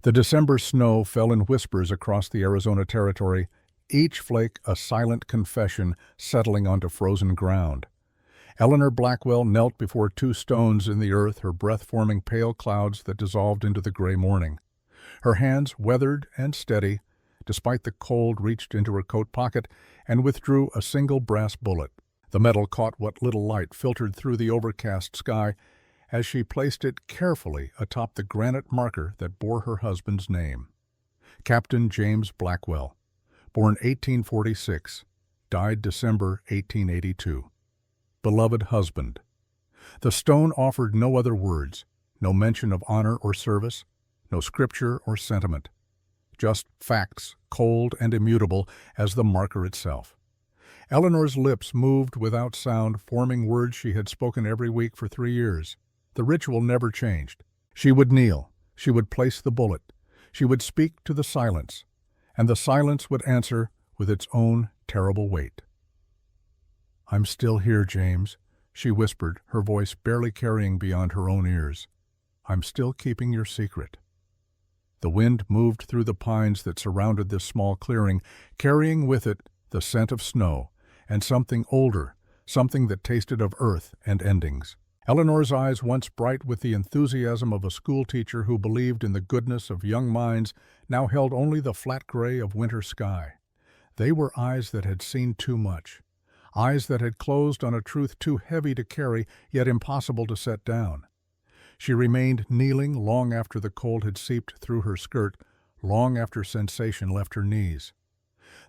The December snow fell in whispers across the Arizona territory, each flake a silent confession settling onto frozen ground. Eleanor Blackwell knelt before two stones in the earth, her breath forming pale clouds that dissolved into the gray morning. Her hands, weathered and steady, despite the cold, reached into her coat pocket and withdrew a single brass bullet. The metal caught what little light filtered through the overcast sky as she placed it carefully atop the granite marker that bore her husband's name. Captain James Blackwell, born 1846, died December 1882. Beloved husband. The stone offered no other words, no mention of honor or service, no scripture or sentiment. Just facts, cold and immutable as the marker itself. Eleanor's lips moved without sound, forming words she had spoken every week for 3 years. The ritual never changed. She would kneel, she would place the bullet, she would speak to the silence, and the silence would answer with its own terrible weight. "I'm still here, James," she whispered, her voice barely carrying beyond her own ears. "I'm still keeping your secret." The wind moved through the pines that surrounded this small clearing, carrying with it the scent of snow and something older, something that tasted of earth and endings. Eleanor's eyes, once bright with the enthusiasm of a schoolteacher who believed in the goodness of young minds, now held only the flat gray of winter sky. They were eyes that had seen too much, eyes that had closed on a truth too heavy to carry, yet impossible to set down. She remained kneeling long after the cold had seeped through her skirt, long after sensation left her knees.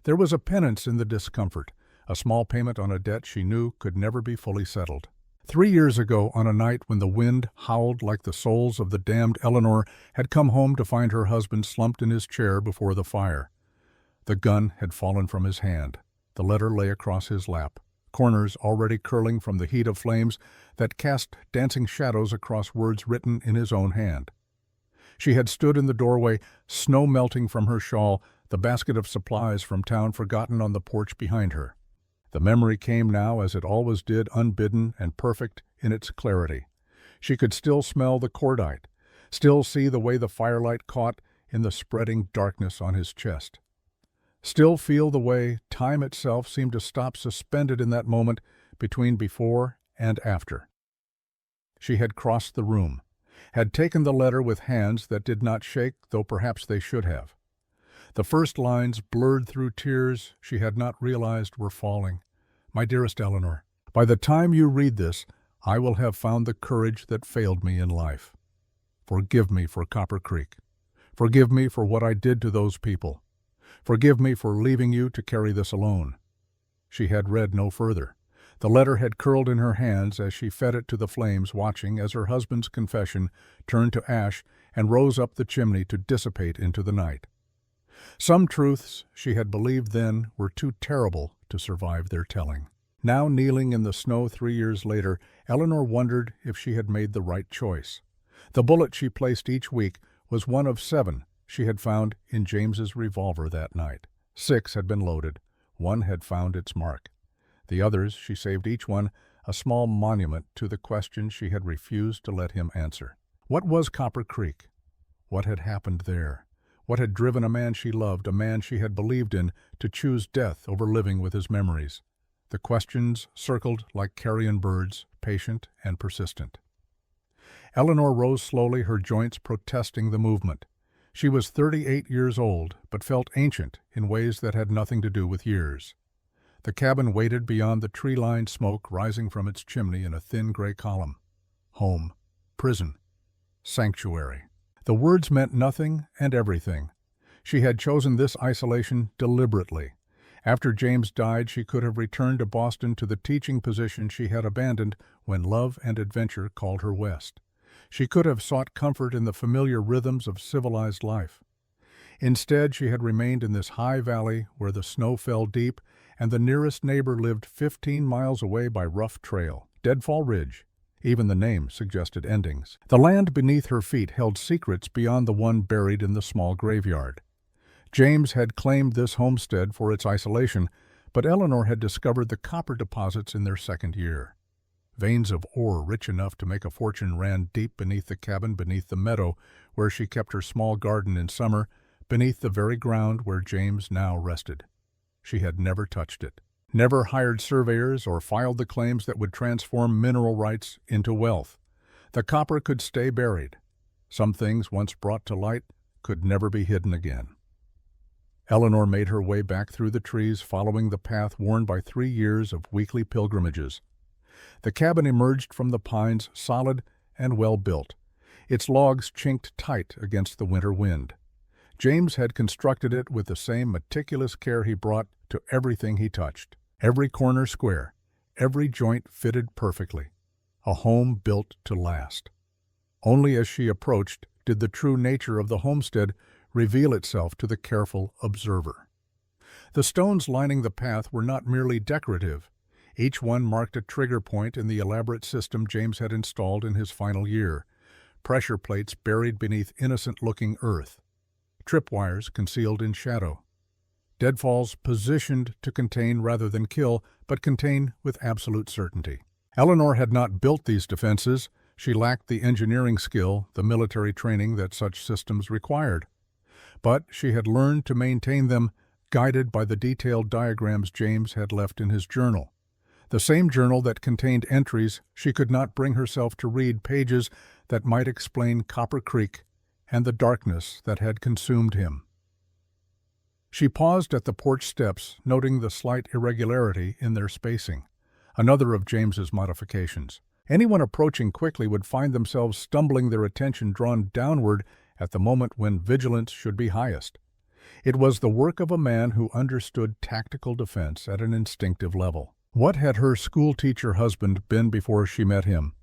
There was a penance in the discomfort, a small payment on a debt she knew could never be fully settled. 3 years ago, on a night when the wind howled like the souls of the damned, Eleanor had come home to find her husband slumped in his chair before the fire. The gun had fallen from his hand. The letter lay across his lap, corners already curling from the heat of flames that cast dancing shadows across words written in his own hand. She had stood in the doorway, snow melting from her shawl, the basket of supplies from town forgotten on the porch behind her. The memory came now as it always did, unbidden and perfect in its clarity. She could still smell the cordite, still see the way the firelight caught in the spreading darkness on his chest. Still feel the way time itself seemed to stop suspended in that moment between before and after. She had crossed the room, had taken the letter with hands that did not shake, though perhaps they should have. The first lines, blurred through tears she had not realized were falling. "My dearest Eleanor, by the time you read this, I will have found the courage that failed me in life. Forgive me for Copper Creek. Forgive me for what I did to those people. Forgive me for leaving you to carry this alone." She had read no further. The letter had curled in her hands as she fed it to the flames, watching as her husband's confession turned to ash and rose up the chimney to dissipate into the night. Some truths she had believed then were too terrible to survive their telling. Now, kneeling in the snow 3 years later, Eleanor wondered if she had made the right choice. The bullet she placed each week was one of 7 she had found in James's revolver that night. 6 had been loaded. 1 had found its mark. The others, she saved each one a small monument to the question she had refused to let him answer. What was Copper Creek? What had happened there? What had driven a man she loved, a man she had believed in, to choose death over living with his memories? The questions circled like carrion birds, patient and persistent. Eleanor rose slowly, her joints protesting the movement. She was 38 years old, but felt ancient in ways that had nothing to do with years. The cabin waited beyond the tree-lined smoke rising from its chimney in a thin gray column. Home, prison, sanctuary. The words meant nothing and everything. She had chosen this isolation deliberately. After James died, she could have returned to Boston, to the teaching position she had abandoned when love and adventure called her west. She could have sought comfort in the familiar rhythms of civilized life. Instead, she had remained in this high valley where the snow fell deep and the nearest neighbor lived 15 miles away by rough trail, Deadfall Ridge. Even the name suggested endings. The land beneath her feet held secrets beyond the one buried in the small graveyard. James had claimed this homestead for its isolation, but Eleanor had discovered the copper deposits in their second year. Veins of ore rich enough to make a fortune ran deep beneath the cabin, beneath the meadow where she kept her small garden in summer, beneath the very ground where James now rested. She had never touched it, never hired surveyors or filed the claims that would transform mineral rights into wealth. The copper could stay buried. Some things once brought to light could never be hidden again. Eleanor made her way back through the trees, following the path worn by 3 years of weekly pilgrimages. The cabin emerged from the pines solid and well-built, its logs chinked tight against the winter wind. James had constructed it with the same meticulous care he brought to everything he touched. Every corner square, every joint fitted perfectly. A home built to last. Only as she approached did the true nature of the homestead reveal itself to the careful observer. The stones lining the path were not merely decorative. Each one marked a trigger point in the elaborate system James had installed in his final year. Pressure plates buried beneath innocent-looking earth. Tripwires concealed in shadow. Deadfalls positioned to contain rather than kill, but contain with absolute certainty. Eleanor had not built these defenses. She lacked the engineering skill, the military training that such systems required. But she had learned to maintain them, guided by the detailed diagrams James had left in his journal. The same journal that contained entries she could not bring herself to read, pages that might explain Copper Creek and the darkness that had consumed him. She paused at the porch steps, noting the slight irregularity in their spacing, another of James's modifications. Anyone approaching quickly would find themselves stumbling, their attention drawn downward at the moment when vigilance should be highest. It was the work of a man who understood tactical defense at an instinctive level. What had her schoolteacher husband been before she met him?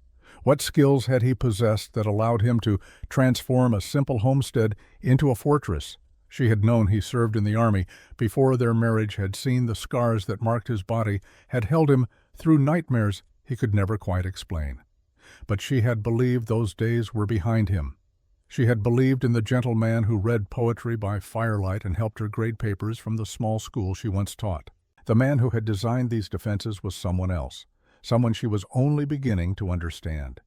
What skills had he possessed that allowed him to transform a simple homestead into a fortress? She had known he served in the army before their marriage, had seen the scars that marked his body, had held him through nightmares he could never quite explain. But she had believed those days were behind him. She had believed in the gentle man who read poetry by firelight and helped her grade papers from the small school she once taught. The man who had designed these defenses was someone else, someone she was only beginning to understand.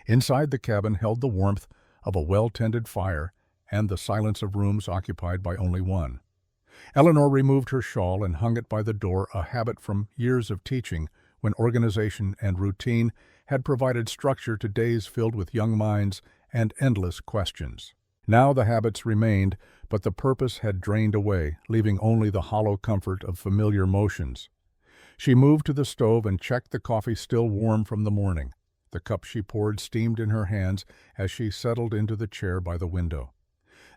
Inside the cabin held the warmth of a well-tended fire and the silence of rooms occupied by only one. Eleanor removed her shawl and hung it by the door, a habit from years of teaching when organization and routine had provided structure to days filled with young minds and endless questions. Now the habits remained, but the purpose had drained away, leaving only the hollow comfort of familiar motions. She moved to the stove and checked the coffee still warm from the morning. The cup she poured steamed in her hands as she settled into the chair by the window.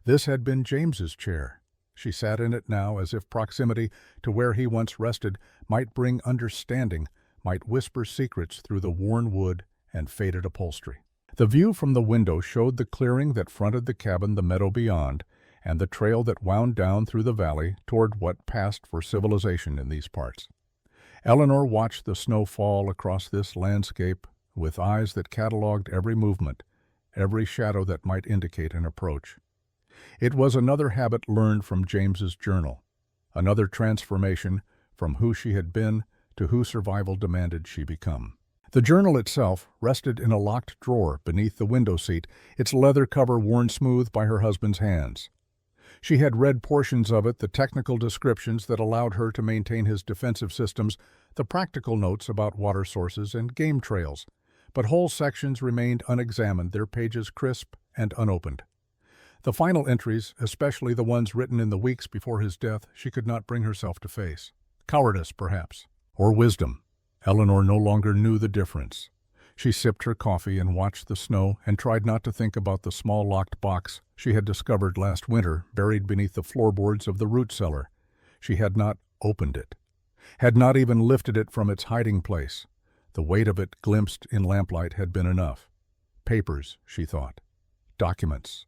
This had been James's chair. She sat in it now as if proximity to where he once rested might bring understanding, might whisper secrets through the worn wood and faded upholstery. The view from the window showed the clearing that fronted the cabin, the meadow beyond, and the trail that wound down through the valley toward what passed for civilization in these parts. Eleanor watched the snow fall across this landscape with eyes that catalogued every movement, every shadow that might indicate an approach. It was another habit learned from James's journal, another transformation from who she had been to who survival demanded she become. The journal itself rested in a locked drawer beneath the window seat, its leather cover worn smooth by her husband's hands. She had read portions of it, the technical descriptions that allowed her to maintain his defensive systems, the practical notes about water sources and game trails, but whole sections remained unexamined, their pages crisp and unopened. The final entries, especially the ones written in the weeks before his death, she could not bring herself to face. Cowardice, perhaps, or wisdom. Eleanor no longer knew the difference. She sipped her coffee and watched the snow and tried not to think about the small locked box she had discovered last winter buried beneath the floorboards of the root cellar. She had not opened it, had not even lifted it from its hiding place. The weight of it glimpsed in lamplight had been enough. Papers, she thought. Documents.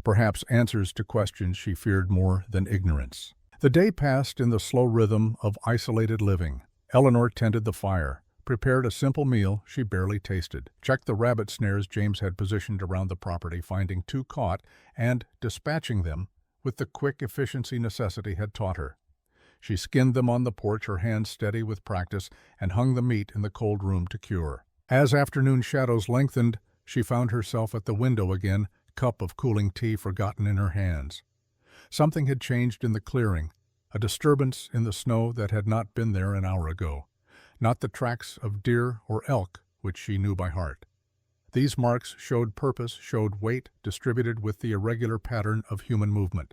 Perhaps answers to questions she feared more than ignorance. The day passed in the slow rhythm of isolated living. Eleanor tended the fire, prepared a simple meal she barely tasted, checked the rabbit snares James had positioned around the property, finding 2 caught, and dispatching them with the quick efficiency necessity had taught her. She skinned them on the porch, her hands steady with practice, and hung the meat in the cold room to cure. As afternoon shadows lengthened, she found herself at the window again, cup of cooling tea forgotten in her hands. Something had changed in the clearing, a disturbance in the snow that had not been there an hour ago. Not the tracks of deer or elk, which she knew by heart. These marks showed purpose, showed weight, distributed with the irregular pattern of human movement.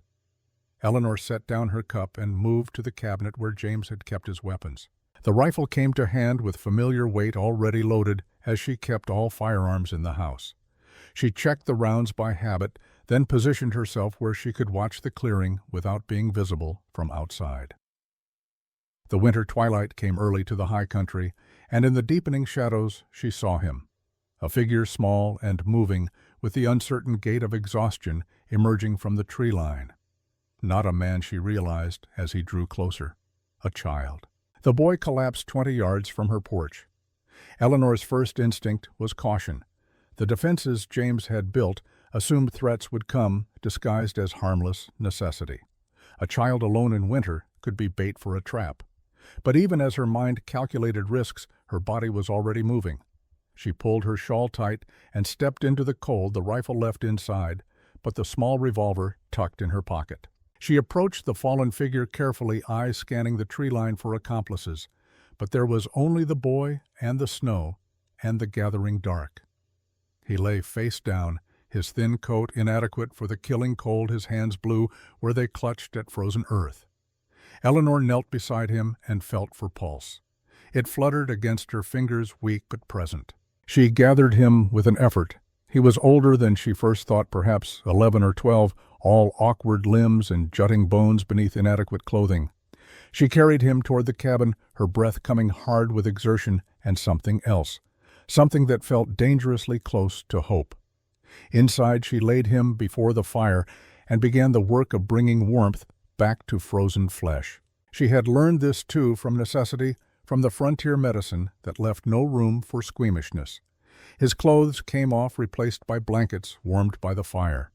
Eleanor set down her cup and moved to the cabinet where James had kept his weapons. The rifle came to hand with familiar weight already loaded, as she kept all firearms in the house. She checked the rounds by habit, then positioned herself where she could watch the clearing without being visible from outside. The winter twilight came early to the high country, and in the deepening shadows she saw him, a figure small and moving, with the uncertain gait of exhaustion emerging from the tree line. Not a man, she realized as he drew closer. A child. The boy collapsed 20 yards from her porch. Eleanor's first instinct was caution. The defenses James had built assumed threats would come, disguised as harmless necessity. A child alone in winter could be bait for a trap. But even as her mind calculated risks, her body was already moving. She pulled her shawl tight and stepped into the cold, the rifle left inside, but the small revolver tucked in her pocket. She approached the fallen figure carefully, eyes scanning the tree line for accomplices. But there was only the boy and the snow and the gathering dark. He lay face down, his thin coat inadequate for the killing cold, his hands blue where they clutched at frozen earth. Eleanor knelt beside him and felt for pulse. It fluttered against her fingers, weak but present. She gathered him with an effort. He was older than she first thought, perhaps 11 or 12, all awkward limbs and jutting bones beneath inadequate clothing. She carried him toward the cabin, her breath coming hard with exertion, and something else, something that felt dangerously close to hope. Inside, she laid him before the fire and began the work of bringing warmth back to frozen flesh. She had learned this, too, from necessity, from the frontier medicine that left no room for squeamishness. His clothes came off, replaced by blankets warmed by the fire.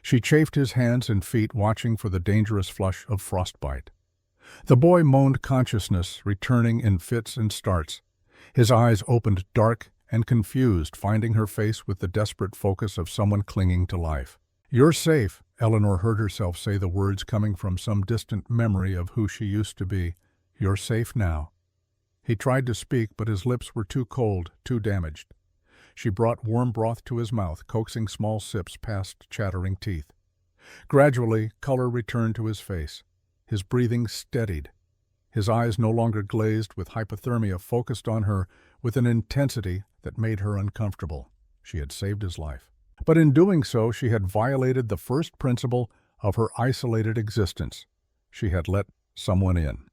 She chafed his hands and feet, watching for the dangerous flush of frostbite. The boy moaned, consciousness returning in fits and starts. His eyes opened dark and confused, finding her face with the desperate focus of someone clinging to life. "You're safe," Eleanor heard herself say, the words coming from some distant memory of who she used to be. "You're safe now." He tried to speak, but his lips were too cold, too damaged. She brought warm broth to his mouth, coaxing small sips past chattering teeth. Gradually, color returned to his face. His breathing steadied. His eyes, no longer glazed with hypothermia, focused on her with an intensity that made her uncomfortable. She had saved his life. But in doing so, she had violated the first principle of her isolated existence. She had let someone in.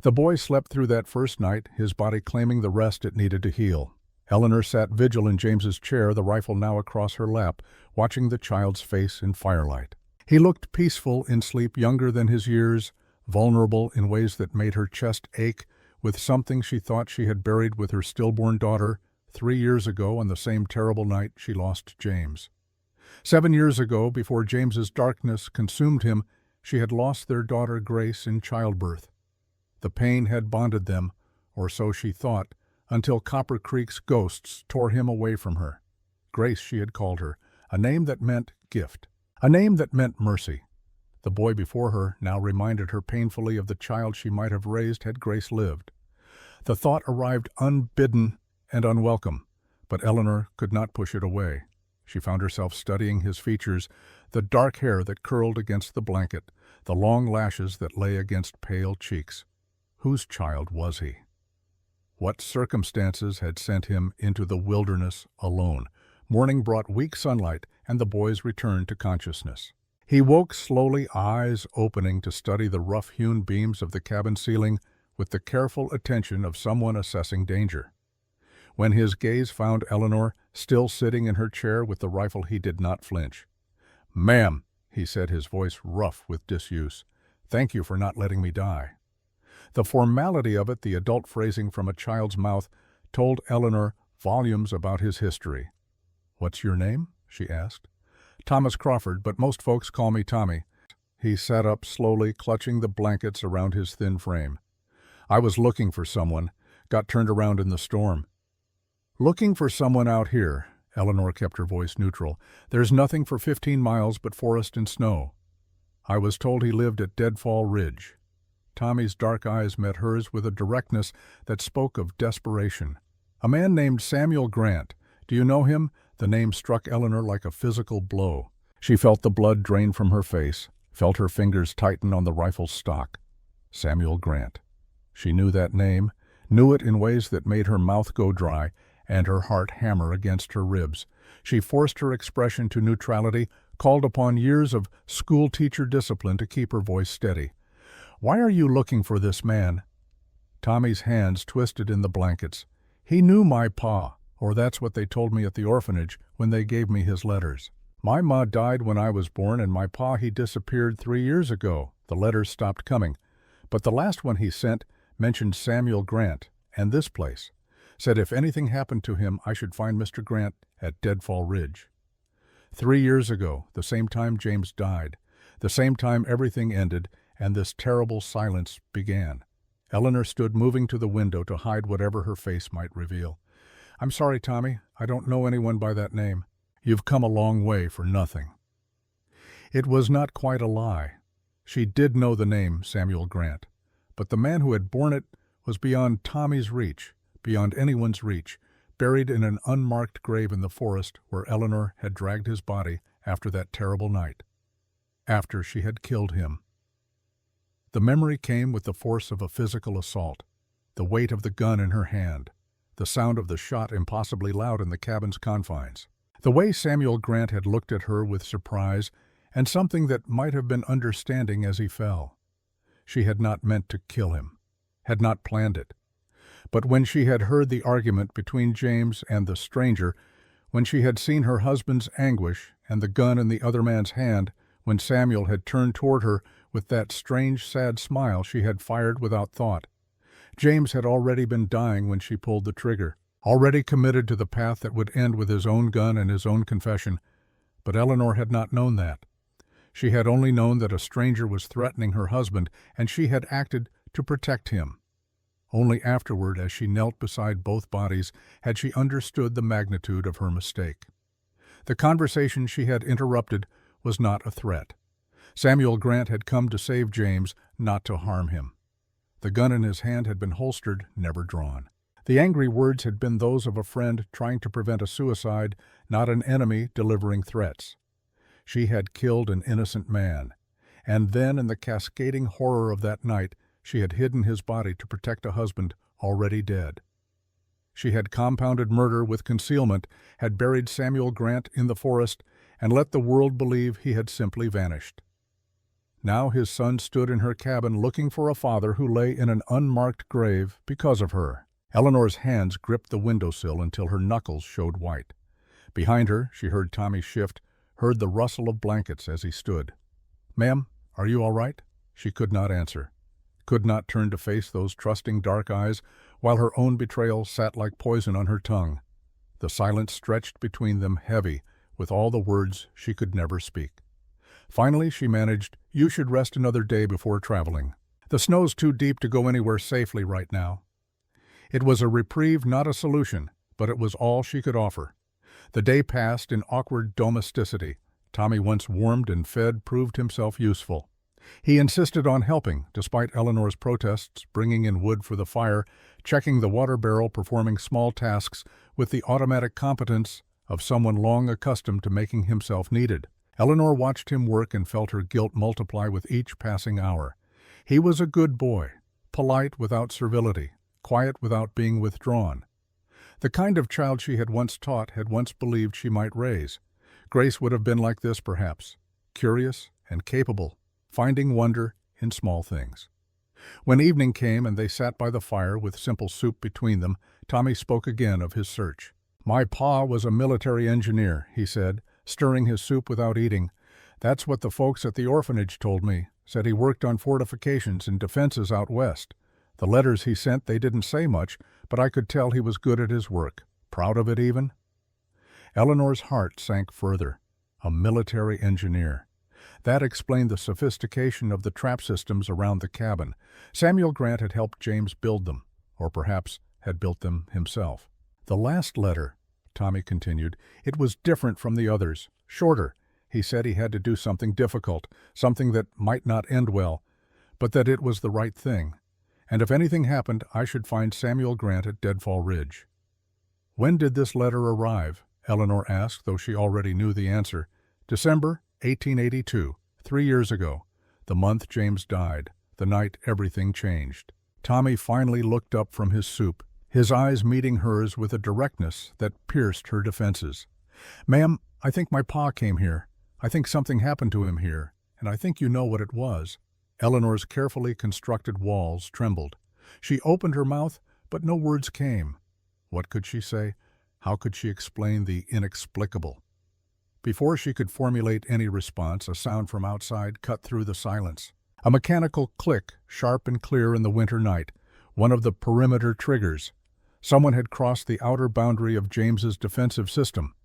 The boy slept through that first night, his body claiming the rest it needed to heal. Eleanor sat vigil in James's chair, the rifle now across her lap, watching the child's face in firelight. He looked peaceful in sleep, younger than his years, vulnerable in ways that made her chest ache with something she thought she had buried with her stillborn daughter 3 years ago on the same terrible night she lost James. 7 years ago, before James's darkness consumed him, she had lost their daughter Grace in childbirth. The pain had bonded them, or so she thought, until Copper Creek's ghosts tore him away from her. Grace, she had called her, a name that meant gift, a name that meant mercy. The boy before her now reminded her painfully of the child she might have raised had Grace lived. The thought arrived unbidden and unwelcome, but Eleanor could not push it away. She found herself studying his features, the dark hair that curled against the blanket, the long lashes that lay against pale cheeks. Whose child was he? What circumstances had sent him into the wilderness alone? Morning brought weak sunlight, and the boy's return to consciousness. He woke slowly, eyes opening to study the rough-hewn beams of the cabin ceiling with the careful attention of someone assessing danger. When his gaze found Eleanor, still sitting in her chair with the rifle, he did not flinch. "Ma'am," he said, his voice rough with disuse, "thank you for not letting me die." The formality of it, the adult phrasing from a child's mouth, told Eleanor volumes about his history. "What's your name?" she asked. "Thomas Crawford, but most folks call me Tommy." He sat up slowly, clutching the blankets around his thin frame. "I was looking for someone, got turned around in the storm." "Looking for someone out here." Eleanor kept her voice neutral. "There's nothing for 15 miles but forest and snow. I was told he lived at Deadfall Ridge." Tommy's dark eyes met hers with a directness that spoke of desperation. "A man named Samuel Grant. Do you know him?" The name struck Eleanor like a physical blow. She felt the blood drain from her face, felt her fingers tighten on the rifle's stock. Samuel Grant. She knew that name, knew it in ways that made her mouth go dry and her heart hammer against her ribs. She forced her expression to neutrality, called upon years of school-teacher discipline to keep her voice steady. "Why are you looking for this man?" Tommy's hands twisted in the blankets. "He knew my pa, or that's what they told me at the orphanage when they gave me his letters. My ma died when I was born, and my pa, he disappeared 3 years ago." The letters stopped coming, but the last one he sent mentioned Samuel Grant and this place. Said if anything happened to him, I should find Mr. Grant at Deadfall Ridge. 3 years ago, the same time James died, the same time everything ended, and this terrible silence began. Eleanor stood moving to the window to hide whatever her face might reveal. "I'm sorry, Tommy. I don't know anyone by that name. You've come a long way for nothing." It was not quite a lie. She did know the name Samuel Grant, but the man who had borne it was beyond Tommy's reach, beyond anyone's reach, buried in an unmarked grave in the forest where Eleanor had dragged his body after that terrible night, after she had killed him. The memory came with the force of a physical assault, the weight of the gun in her hand, the sound of the shot impossibly loud in the cabin's confines, the way Samuel Grant had looked at her with surprise and something that might have been understanding as he fell. She had not meant to kill him, had not planned it. But when she had heard the argument between James and the stranger, when she had seen her husband's anguish and the gun in the other man's hand, when Samuel had turned toward her with that strange, sad smile she had fired without thought, James had already been dying when she pulled the trigger, already committed to the path that would end with his own gun and his own confession. But Eleanor had not known that. She had only known that a stranger was threatening her husband, and she had acted to protect him. Only afterward, as she knelt beside both bodies, had she understood the magnitude of her mistake. The conversation she had interrupted was not a threat. Samuel Grant had come to save James, not to harm him. The gun in his hand had been holstered, never drawn. The angry words had been those of a friend trying to prevent a suicide, not an enemy delivering threats. She had killed an innocent man, and then in the cascading horror of that night, she had hidden his body to protect a husband already dead. She had compounded murder with concealment, had buried Samuel Grant in the forest, and let the world believe he had simply vanished. Now his son stood in her cabin looking for a father who lay in an unmarked grave because of her. Eleanor's hands gripped the windowsill until her knuckles showed white. Behind her, she heard Tommy shift, heard the rustle of blankets as he stood. "Ma'am, are you all right?" She could not answer, could not turn to face those trusting dark eyes, while her own betrayal sat like poison on her tongue. The silence stretched between them heavy, with all the words she could never speak. Finally she managed, "You should rest another day before traveling. The snow's too deep to go anywhere safely right now." It was a reprieve, not a solution, but it was all she could offer. The day passed in awkward domesticity. Tommy, once warmed and fed, proved himself useful. He insisted on helping, despite Eleanor's protests, bringing in wood for the fire, checking the water barrel, performing small tasks with the automatic competence of someone long accustomed to making himself needed. Eleanor watched him work and felt her guilt multiply with each passing hour. He was a good boy, polite without servility, quiet without being withdrawn. The kind of child she had once taught, had once believed she might raise. Grace would have been like this, perhaps, curious and capable, finding wonder in small things. When evening came and they sat by the fire with simple soup between them, Tommy spoke again of his search. "My pa was a military engineer," he said, stirring his soup without eating. "That's what the folks at the orphanage told me. Said he worked on fortifications and defenses out west. The letters he sent, they didn't say much, but I could tell he was good at his work. Proud of it even." Eleanor's heart sank further. A military engineer. That explained the sophistication of the trap systems around the cabin. Samuel Grant had helped James build them, or perhaps had built them himself. "The last letter," Tommy continued, "it was different from the others, shorter. He said he had to do something difficult, something that might not end well, but that it was the right thing. And if anything happened, I should find Samuel Grant at Deadfall Ridge." "When did this letter arrive?" Eleanor asked, though she already knew the answer. "December 1882, 3 years ago. The month James died, the night everything changed." Tommy finally looked up from his soup, his eyes meeting hers with a directness that pierced her defenses. "Ma'am, I think my pa came here. I think something happened to him here, and I think you know what it was." Eleanor's carefully constructed walls trembled. She opened her mouth, but no words came. What could she say? How could she explain the inexplicable? Before she could formulate any response, a sound from outside cut through the silence. A mechanical click, sharp and clear in the winter night, one of the perimeter triggers. Someone had crossed the outer boundary of James's defensive system.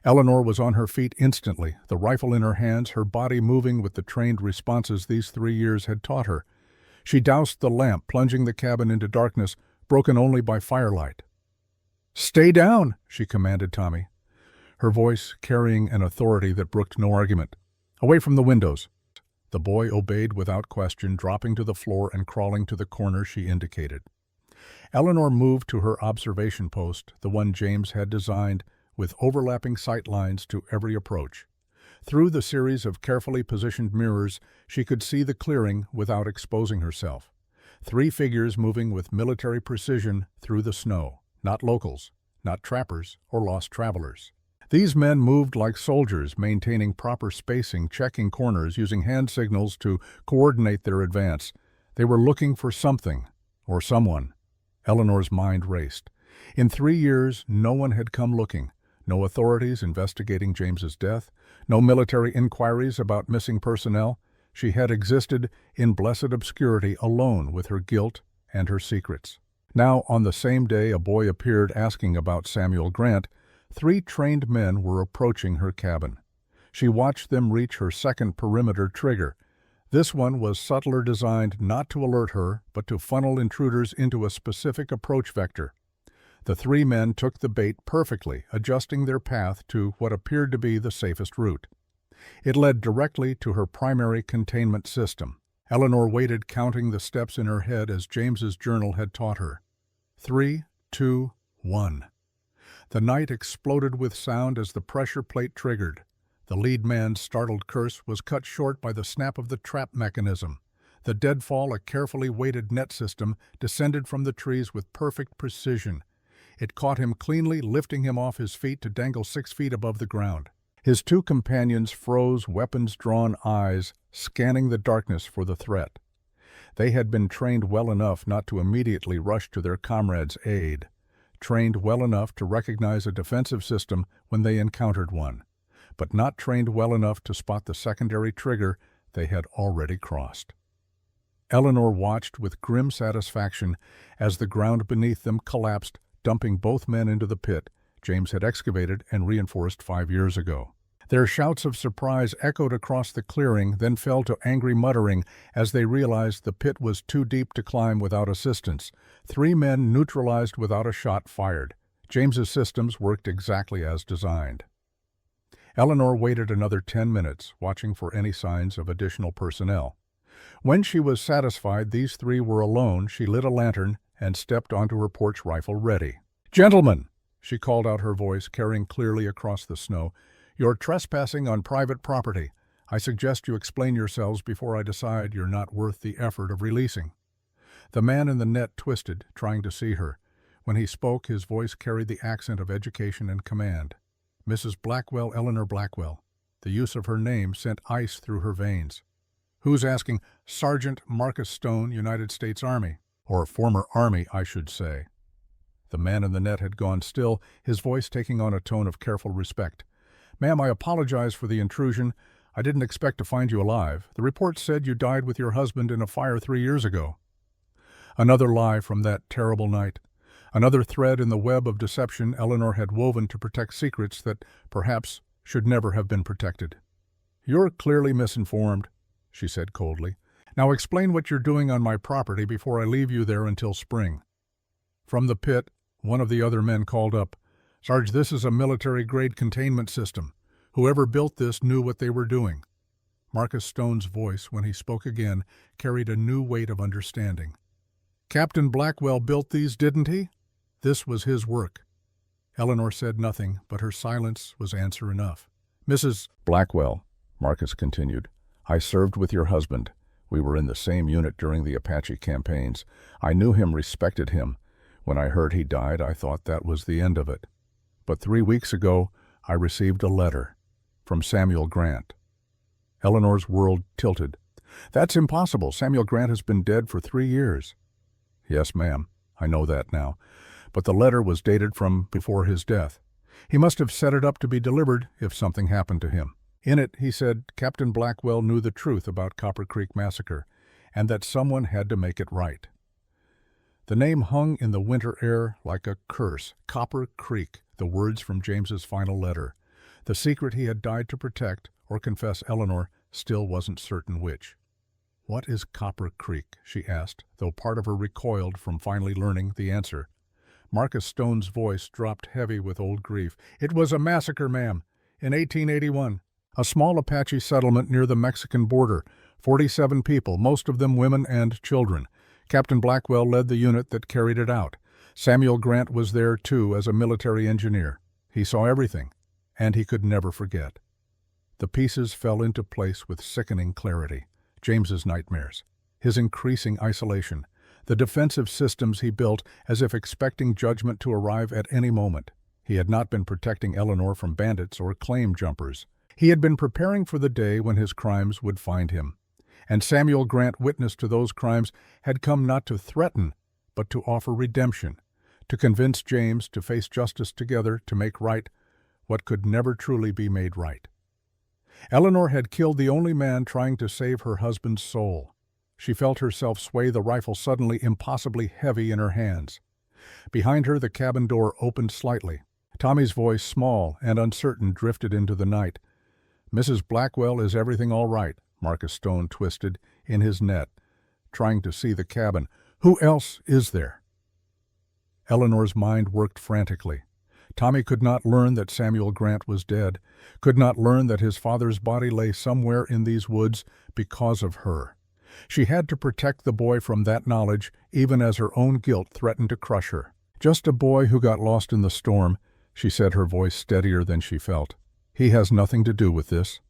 Eleanor was on her feet instantly, the rifle in her hands, her body moving with the trained responses these 3 years had taught her. She doused the lamp, plunging the cabin into darkness, broken only by firelight. "Stay down," she commanded Tommy, her voice carrying an authority that brooked no argument. "Away from the windows." The boy obeyed without question, dropping to the floor and crawling to the corner she indicated. Eleanor moved to her observation post, the one James had designed, with overlapping sight lines to every approach. Through the series of carefully positioned mirrors, she could see the clearing without exposing herself. 3 figures moving with military precision through the snow, not locals, not trappers or lost travelers. These men moved like soldiers, maintaining proper spacing, checking corners, using hand signals to coordinate their advance. They were looking for something, or someone. Eleanor's mind raced. In 3 years, no one had come looking. No authorities investigating James's death, no military inquiries about missing personnel. She had existed in blessed obscurity alone with her guilt and her secrets. Now, on the same day a boy appeared asking about Samuel Grant, 3 trained men were approaching her cabin. She watched them reach her second perimeter trigger. This one was subtler, designed not to alert her, but to funnel intruders into a specific approach vector. The 3 men took the bait perfectly, adjusting their path to what appeared to be the safest route. It led directly to her primary containment system. Eleanor waited, counting the steps in her head as James's journal had taught her. 3, 2, 1. The night exploded with sound as the pressure plate triggered. The lead man's startled curse was cut short by the snap of the trap mechanism. The deadfall, a carefully weighted net system, descended from the trees with perfect precision. It caught him cleanly, lifting him off his feet to dangle 6 feet above the ground. His 2 companions froze, weapons-drawn eyes, scanning the darkness for the threat. They had been trained well enough not to immediately rush to their comrades' aid, trained well enough to recognize a defensive system when they encountered one, but not trained well enough to spot the secondary trigger they had already crossed. Eleanor watched with grim satisfaction as the ground beneath them collapsed, dumping both men into the pit James had excavated and reinforced 5 years ago. Their shouts of surprise echoed across the clearing, then fell to angry muttering as they realized the pit was too deep to climb without assistance. 3 men neutralized without a shot fired. James's systems worked exactly as designed. Eleanor waited another 10 minutes, watching for any signs of additional personnel. When she was satisfied these 3 were alone, she lit a lantern and stepped onto her porch rifle ready. "Gentlemen," she called out, her voice carrying clearly across the snow, "you're trespassing on private property. I suggest you explain yourselves before I decide you're not worth the effort of releasing." The man in the net twisted, trying to see her. When he spoke, his voice carried the accent of education and command. Mrs. Blackwell, Eleanor Blackwell. The use of her name sent ice through her veins. "Who's asking?" "Sergeant Marcus Stone, United States Army. Or former Army, I should say." The man in the net had gone still, his voice taking on a tone of careful respect. "Ma'am, I apologize for the intrusion. I didn't expect to find you alive. The report said you died with your husband in a fire 3 years ago." Another lie from that terrible night. Another thread in the web of deception Eleanor had woven to protect secrets that perhaps should never have been protected. "You're clearly misinformed," she said coldly. "Now explain what you're doing on my property before I leave you there until spring." From the pit, One of the other men called up, "Sarge, this is a military-grade containment system. Whoever built this knew what they were doing." Marcus Stone's voice, when he spoke again, carried a new weight of understanding. "Captain Blackwell built these, didn't he? This was his work." Eleanor said nothing, but her silence was answer enough. "Mrs. Blackwell," Marcus continued, "I served with your husband. We were in the same unit during the Apache campaigns. I knew him, respected him. When I heard he died, I thought that was the end of it. But 3 weeks ago, I received a letter from Samuel Grant." Eleanor's world tilted. "That's impossible. Samuel Grant has been dead for 3 years. "Yes, ma'am, I know that now. But the letter was dated from before his death. He must have set it up to be delivered if something happened to him. In it, he said Captain Blackwell knew the truth about Copper Creek Massacre, and that someone had to make it right." The name hung in the winter air like a curse. Copper Creek, the words from James's final letter. The secret he had died to protect, or confess Eleanor, still wasn't certain which. "What is Copper Creek?" she asked, though part of her recoiled from finally learning the answer. Marcus Stone's voice dropped heavy with old grief. "It was a massacre, ma'am, in 1881. A small Apache settlement near the Mexican border. 47 people, most of them women and children. Captain Blackwell led the unit that carried it out. Samuel Grant was there, too, as a military engineer. He saw everything, and he could never forget." The pieces fell into place with sickening clarity. James's nightmares, his increasing isolation, the defensive systems he built as if expecting judgment to arrive at any moment. He had not been protecting Eleanor from bandits or claim jumpers. He had been preparing for the day when his crimes would find him. And Samuel Grant, witness to those crimes, had come not to threaten, but to offer redemption, to convince James to face justice together, to make right what could never truly be made right. Eleanor had killed the only man trying to save her husband's soul. She felt herself sway, the rifle suddenly impossibly heavy in her hands. Behind her, the cabin door opened slightly. Tommy's voice, small and uncertain, drifted into the night. "Mrs. Blackwell, is everything all right?" Marcus Stone twisted in his net, trying to see the cabin. "Who else is there?" Eleanor's mind worked frantically. Tommy could not learn that Samuel Grant was dead, could not learn that his father's body lay somewhere in these woods because of her. She had to protect the boy from that knowledge, even as her own guilt threatened to crush her. "Just a boy who got lost in the storm," she said, her voice steadier than she felt. "He has nothing to do with this."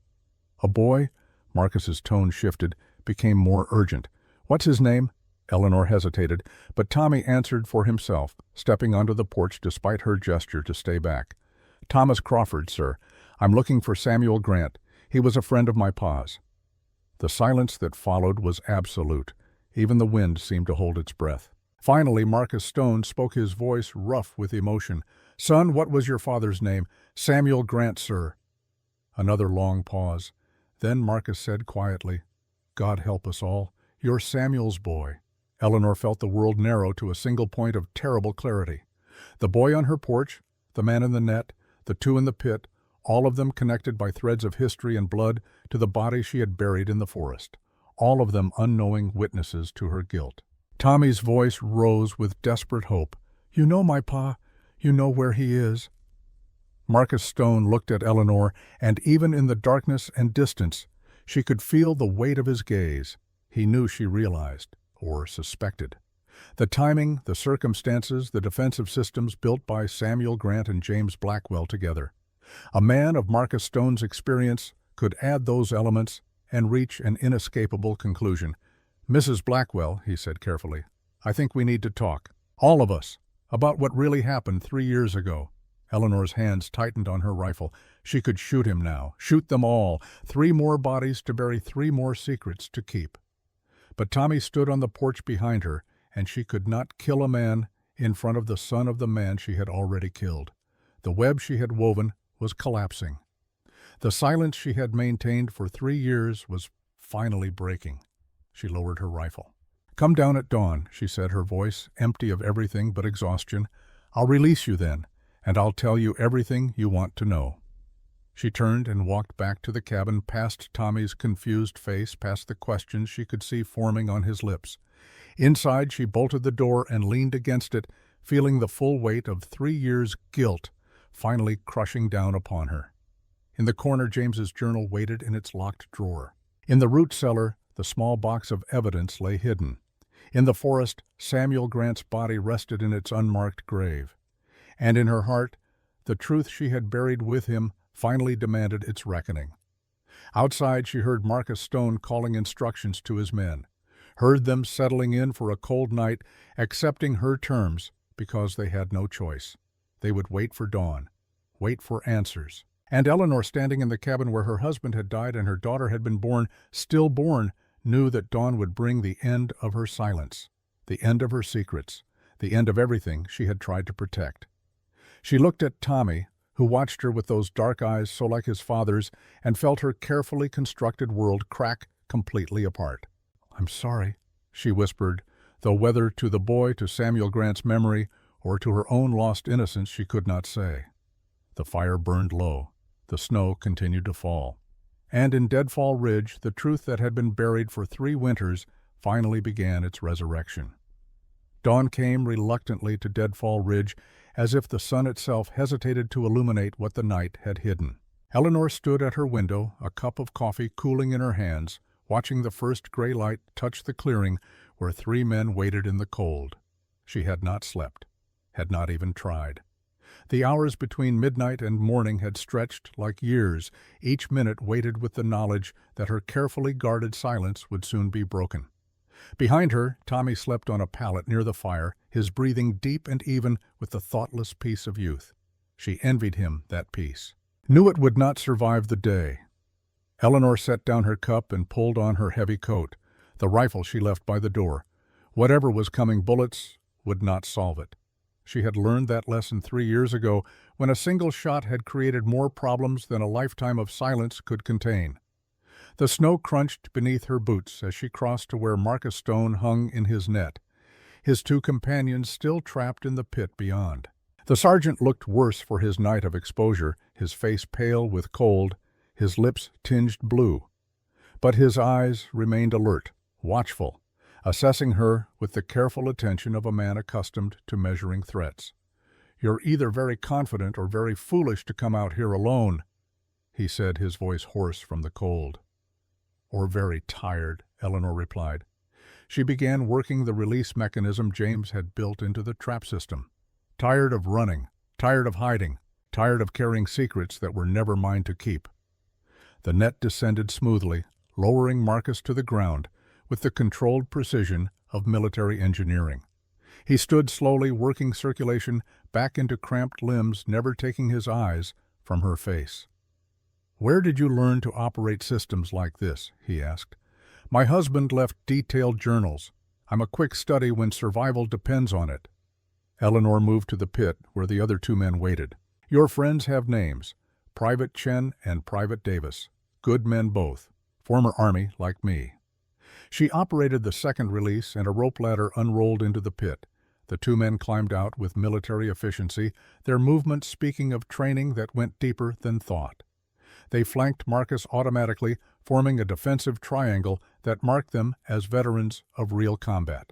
"A boy?" Marcus's tone shifted, became more urgent. "What's his name?" Eleanor hesitated, but Tommy answered for himself, stepping onto the porch despite her gesture to stay back. "Thomas Crawford, sir. I'm looking for Samuel Grant. He was a friend of my pa's." The silence that followed was absolute. Even the wind seemed to hold its breath. Finally, Marcus Stone spoke, his voice rough with emotion. "Son, what was your father's name?" "Samuel Grant, sir." Another long pause. Then Marcus said quietly, "God help us all. You're Samuel's boy." Eleanor felt the world narrow to a single point of terrible clarity. The boy on her porch, the man in the net, the two in the pit, all of them connected by threads of history and blood to the body she had buried in the forest, all of them unknowing witnesses to her guilt. Tommy's voice rose with desperate hope. "You know my pa. You know where he is." Marcus Stone looked at Eleanor, and even in the darkness and distance, she could feel the weight of his gaze. He knew she realized, or suspected. The timing, the circumstances, the defensive systems built by Samuel Grant and James Blackwell together. A man of Marcus Stone's experience could add those elements and reach an inescapable conclusion. "Mrs. Blackwell," he said carefully, "I think we need to talk, all of us, about what really happened 3 years ago." Eleanor's hands tightened on her rifle. She could shoot him now, shoot them all, 3 more bodies to bury, 3 more secrets to keep. But Tommy stood on the porch behind her, and she could not kill a man in front of the son of the man she had already killed. The web she had woven was collapsing. The silence she had maintained for 3 years was finally breaking. She lowered her rifle. "Come down at dawn," she said, her voice empty of everything but exhaustion. "I'll release you then, and I'll tell you everything you want to know." She turned and walked back to the cabin, past Tommy's confused face, past the questions she could see forming on his lips. Inside, she bolted the door and leaned against it, feeling the full weight of 3 years' guilt finally crushing down upon her. In the corner, James's journal waited in its locked drawer. In the root cellar, the small box of evidence lay hidden. In the forest, Samuel Grant's body rested in its unmarked grave. And in her heart, the truth she had buried with him finally demanded its reckoning. Outside, she heard Marcus Stone calling instructions to his men, heard them settling in for a cold night, accepting her terms because they had no choice. They would wait for dawn, wait for answers. And Eleanor, standing in the cabin where her husband had died and her daughter had been born, stillborn, knew that dawn would bring the end of her silence, the end of her secrets, the end of everything she had tried to protect. She looked at Tommy, who watched her with those dark eyes so like his father's, and felt her carefully constructed world crack completely apart. "I'm sorry," she whispered, though whether to the boy, to Samuel Grant's memory, or to her own lost innocence she could not say. The fire burned low. The snow continued to fall. And in Deadfall Ridge, the truth that had been buried for 3 winters finally began its resurrection. Dawn came reluctantly to Deadfall Ridge, as if the sun itself hesitated to illuminate what the night had hidden. Eleanor stood at her window, a cup of coffee cooling in her hands, watching the first gray light touch the clearing where 3 men waited in the cold. She had not slept, had not even tried. The hours between midnight and morning had stretched like years, each minute weighted with the knowledge that her carefully guarded silence would soon be broken. Behind her, Tommy slept on a pallet near the fire, his breathing deep and even with the thoughtless peace of youth. She envied him that peace. Knew it would not survive the day. Eleanor set down her cup and pulled on her heavy coat. The rifle she left by the door. Whatever was coming, bullets would not solve it. She had learned that lesson 3 years ago, when a single shot had created more problems than a lifetime of silence could contain. The snow crunched beneath her boots as she crossed to where Marcus Stone hung in his net, his 2 companions still trapped in the pit beyond. The sergeant looked worse for his night of exposure, his face pale with cold, his lips tinged blue. But his eyes remained alert, watchful, assessing her with the careful attention of a man accustomed to measuring threats. "You're either very confident or very foolish to come out here alone," he said, his voice hoarse from the cold. "Or very tired," Eleanor replied. She began working the release mechanism James had built into the trap system. "Tired of running, tired of hiding, tired of carrying secrets that were never mine to keep." The net descended smoothly, lowering Marcus to the ground with the controlled precision of military engineering. He stood slowly, working circulation back into cramped limbs, never taking his eyes from her face. "Where did you learn to operate systems like this?" he asked. "My husband left detailed journals. I'm a quick study when survival depends on it." Eleanor moved to the pit where the other 2 men waited. "Your friends have names, Private Chen and Private Davis. Good men both. Former Army like me." She operated the second release, and a rope ladder unrolled into the pit. The 2 men climbed out with military efficiency, their movements speaking of training that went deeper than thought. They flanked Marcus automatically, forming a defensive triangle that marked them as veterans of real combat.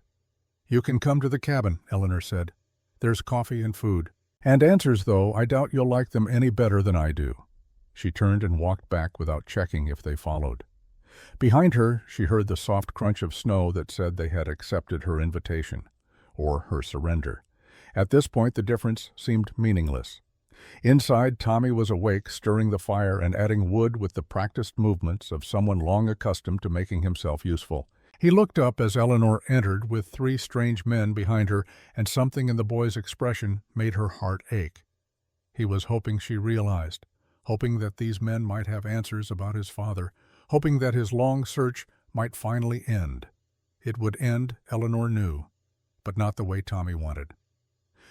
"You can come to the cabin," Eleanor said. "There's coffee and food. And answers, though, I doubt you'll like them any better than I do." She turned and walked back without checking if they followed. Behind her, she heard the soft crunch of snow that said they had accepted her invitation, or her surrender. At this point, the difference seemed meaningless. Inside, Tommy was awake, stirring the fire and adding wood with the practiced movements of someone long accustomed to making himself useful. He looked up as Eleanor entered with 3 strange men behind her, and something in the boy's expression made her heart ache. He was hoping she realized, hoping that these men might have answers about his father, hoping that his long search might finally end. It would end, Eleanor knew, but not the way Tommy wanted.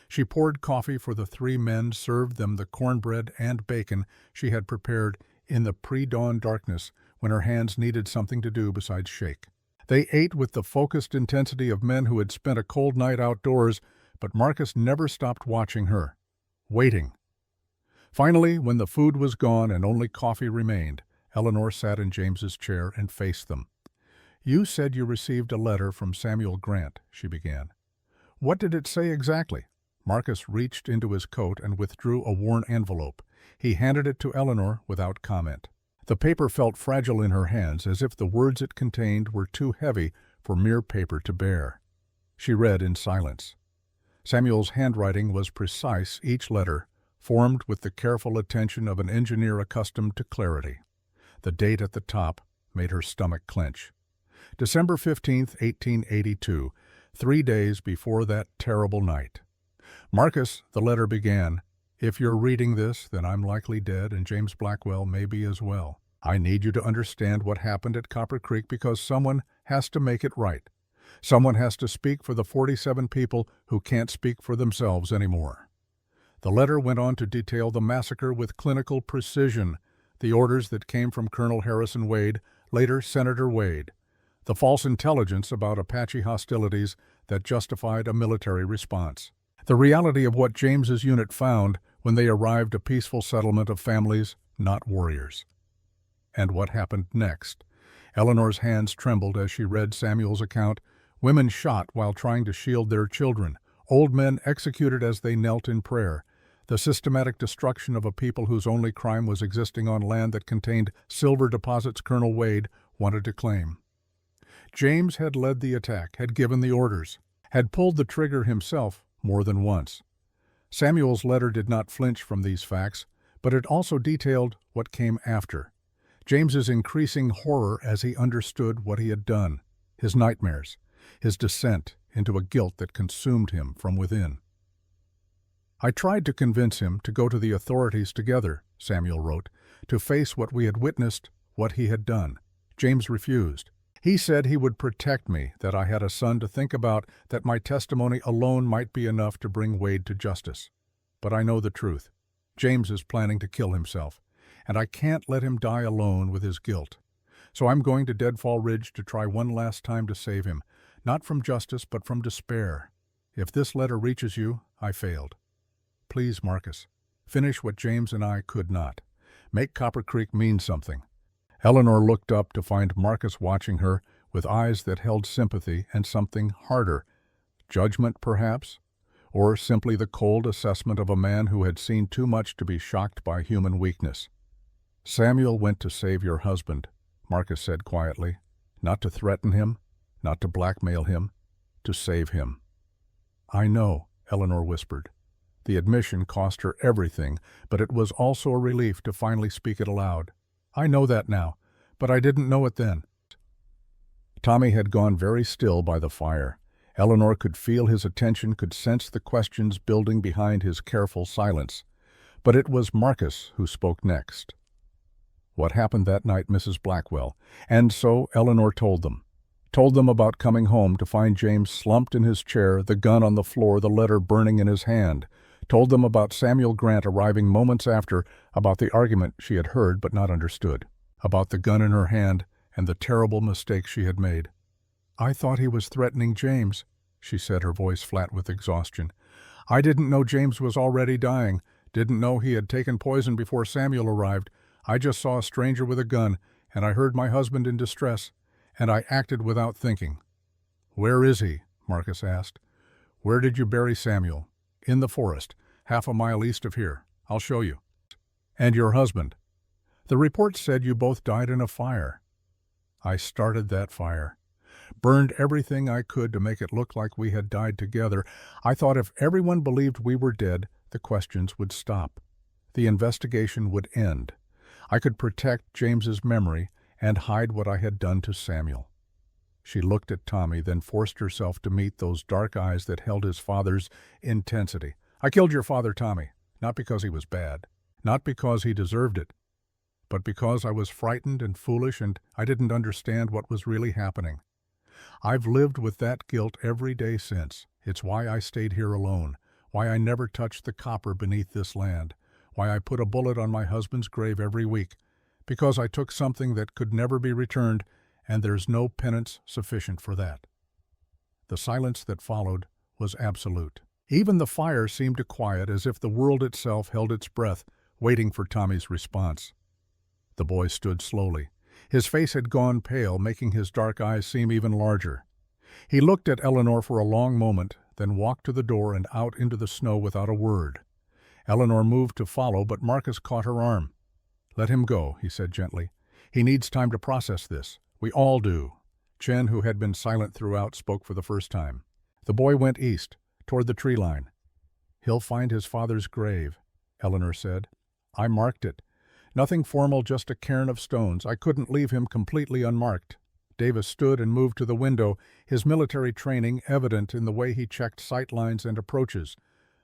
She poured coffee for the 3 men, served them the cornbread and bacon she had prepared in the pre-dawn darkness when her hands needed something to do besides shake. They ate with the focused intensity of men who had spent a cold night outdoors, but Marcus never stopped watching her, waiting. Finally, when the food was gone and only coffee remained, Eleanor sat in James's chair and faced them. "You said you received a letter from Samuel Grant," she began. "What did it say exactly?" Marcus reached into his coat and withdrew a worn envelope. He handed it to Eleanor without comment. The paper felt fragile in her hands, as if the words it contained were too heavy for mere paper to bear. She read in silence. Samuel's handwriting was precise, each letter formed with the careful attention of an engineer accustomed to clarity. The date at the top made her stomach clench. December 15th, 1882, 3 days before that terrible night. Marcus, the letter began, "If you're reading this, then I'm likely dead, and James Blackwell may be as well. I need you to understand what happened at Copper Creek because someone has to make it right. Someone has to speak for the 47 people who can't speak for themselves anymore." The letter went on to detail the massacre with clinical precision, the orders that came from Colonel Harrison Wade, later Senator Wade, the false intelligence about Apache hostilities that justified a military response, the reality of what James's unit found when they arrived, a peaceful settlement of families, not warriors. And what happened next? Eleanor's hands trembled as she read Samuel's account. Women shot while trying to shield their children, old men executed as they knelt in prayer, the systematic destruction of a people whose only crime was existing on land that contained silver deposits Colonel Wade wanted to claim. James had led the attack, had given the orders, had pulled the trigger himself more than once. Samuel's letter did not flinch from these facts, but it also detailed what came after. James's increasing horror as he understood what he had done, his nightmares, his descent into a guilt that consumed him from within. "I tried to convince him to go to the authorities together," Samuel wrote, "to face what we had witnessed, what he had done. James refused. He said he would protect me, that I had a son to think about, that my testimony alone might be enough to bring Wade to justice. But I know the truth. James is planning to kill himself, and I can't let him die alone with his guilt. So I'm going to Deadfall Ridge to try one last time to save him, not from justice but from despair. If this letter reaches you, I failed. Please, Marcus, finish what James and I could not. Make Copper Creek mean something." Eleanor looked up to find Marcus watching her with eyes that held sympathy and something harder. Judgment, perhaps? Or simply the cold assessment of a man who had seen too much to be shocked by human weakness. "Samuel went to save your husband," Marcus said quietly. "Not to threaten him, not to blackmail him, to save him." "I know," Eleanor whispered. The admission cost her everything, but it was also a relief to finally speak it aloud. "I know that now, but I didn't know it then." Tommy had gone very still by the fire. Eleanor could feel his attention, could sense the questions building behind his careful silence. But it was Marcus who spoke next. "What happened that night, Mrs. Blackwell?" And so Eleanor told them. Told them about coming home to find James slumped in his chair, the gun on the floor, the letter burning in his hand. Told them about Samuel Grant arriving moments after, about the argument she had heard but not understood, about the gun in her hand and the terrible mistake she had made. "I thought he was threatening James," she said, her voice flat with exhaustion. "I didn't know James was already dying, didn't know he had taken poison before Samuel arrived. I just saw a stranger with a gun, and I heard my husband in distress, and I acted without thinking." "Where is he?" Marcus asked. "Where did you bury Samuel?" "In the forest, half a mile east of here. I'll show you." "And your husband?" "The report said you both died in a fire." "I started that fire. Burned everything I could to make it look like we had died together. I thought if everyone believed we were dead, the questions would stop. The investigation would end. I could protect James's memory and hide what I had done to Samuel." She looked at Tommy, then forced herself to meet those dark eyes that held his father's intensity. "I killed your father, Tommy, not because he was bad, not because he deserved it, but because I was frightened and foolish and I didn't understand what was really happening. I've lived with that guilt every day since. It's why I stayed here alone, why I never touched the copper beneath this land, why I put a bullet on my husband's grave every week, because I took something that could never be returned, and there's no penance sufficient for that." The silence that followed was absolute. Even the fire seemed to quiet, as if the world itself held its breath, waiting for Tommy's response. The boy stood slowly. His face had gone pale, making his dark eyes seem even larger. He looked at Eleanor for a long moment, then walked to the door and out into the snow without a word. Eleanor moved to follow, but Marcus caught her arm. "Let him go," he said gently. "He needs time to process this. We all do." Chen, who had been silent throughout, spoke for the first time. The boy went east, toward the tree line. "He'll find his father's grave," Eleanor said. "I marked it. Nothing formal, just a cairn of stones. I couldn't leave him completely unmarked." Davis stood and moved to the window, his military training evident in the way he checked sight lines and approaches.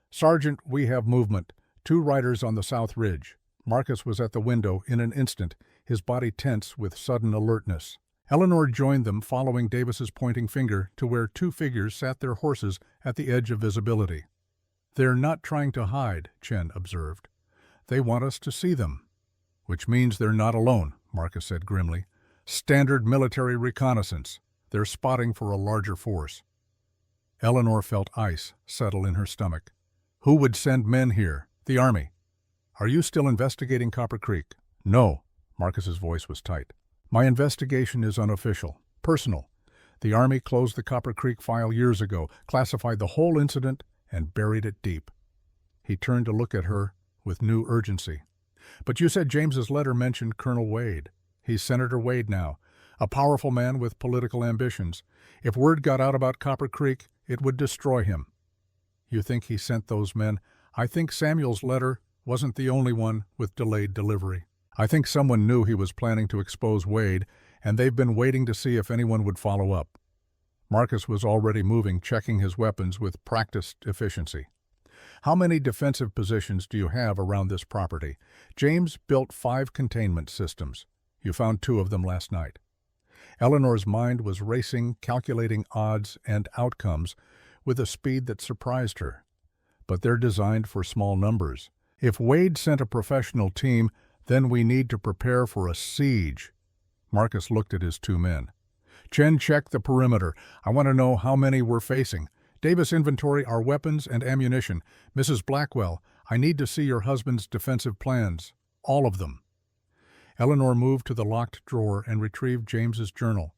"Sergeant, we have movement. 2 riders on the south ridge." Marcus was at the window in an instant, his body tense with sudden alertness. Eleanor joined them, following Davis's pointing finger to where 2 figures sat their horses at the edge of visibility. "They're not trying to hide," Chen observed. "They want us to see them." "Which means they're not alone," Marcus said grimly. "Standard military reconnaissance. They're spotting for a larger force." Eleanor felt ice settle in her stomach. "Who would send men here? The Army." "Are you still investigating Copper Creek?" "No." Marcus's voice was tight. "My investigation is unofficial, personal. The Army closed the Copper Creek file years ago, classified the whole incident, and buried it deep." He turned to look at her with new urgency. "But you said James's letter mentioned Colonel Wade. He's Senator Wade now, a powerful man with political ambitions. If word got out about Copper Creek, it would destroy him." "You think he sent those men?" "I think Samuel's letter wasn't the only one with delayed delivery. I think someone knew he was planning to expose Wade, and they've been waiting to see if anyone would follow up." Marcus was already moving, checking his weapons with practiced efficiency. "How many defensive positions do you have around this property?" "James built 5 containment systems. You found 2 of them last night." Eleanor's mind was racing, calculating odds and outcomes with a speed that surprised her. "But they're designed for small numbers. If Wade sent a professional team, then we need to prepare for a siege." Marcus looked at his 2 men. "Chen, check the perimeter. I want to know how many we're facing. Davis, inventory our weapons and ammunition. Mrs. Blackwell, I need to see your husband's defensive plans. All of them." Eleanor moved to the locked drawer and retrieved James's journal.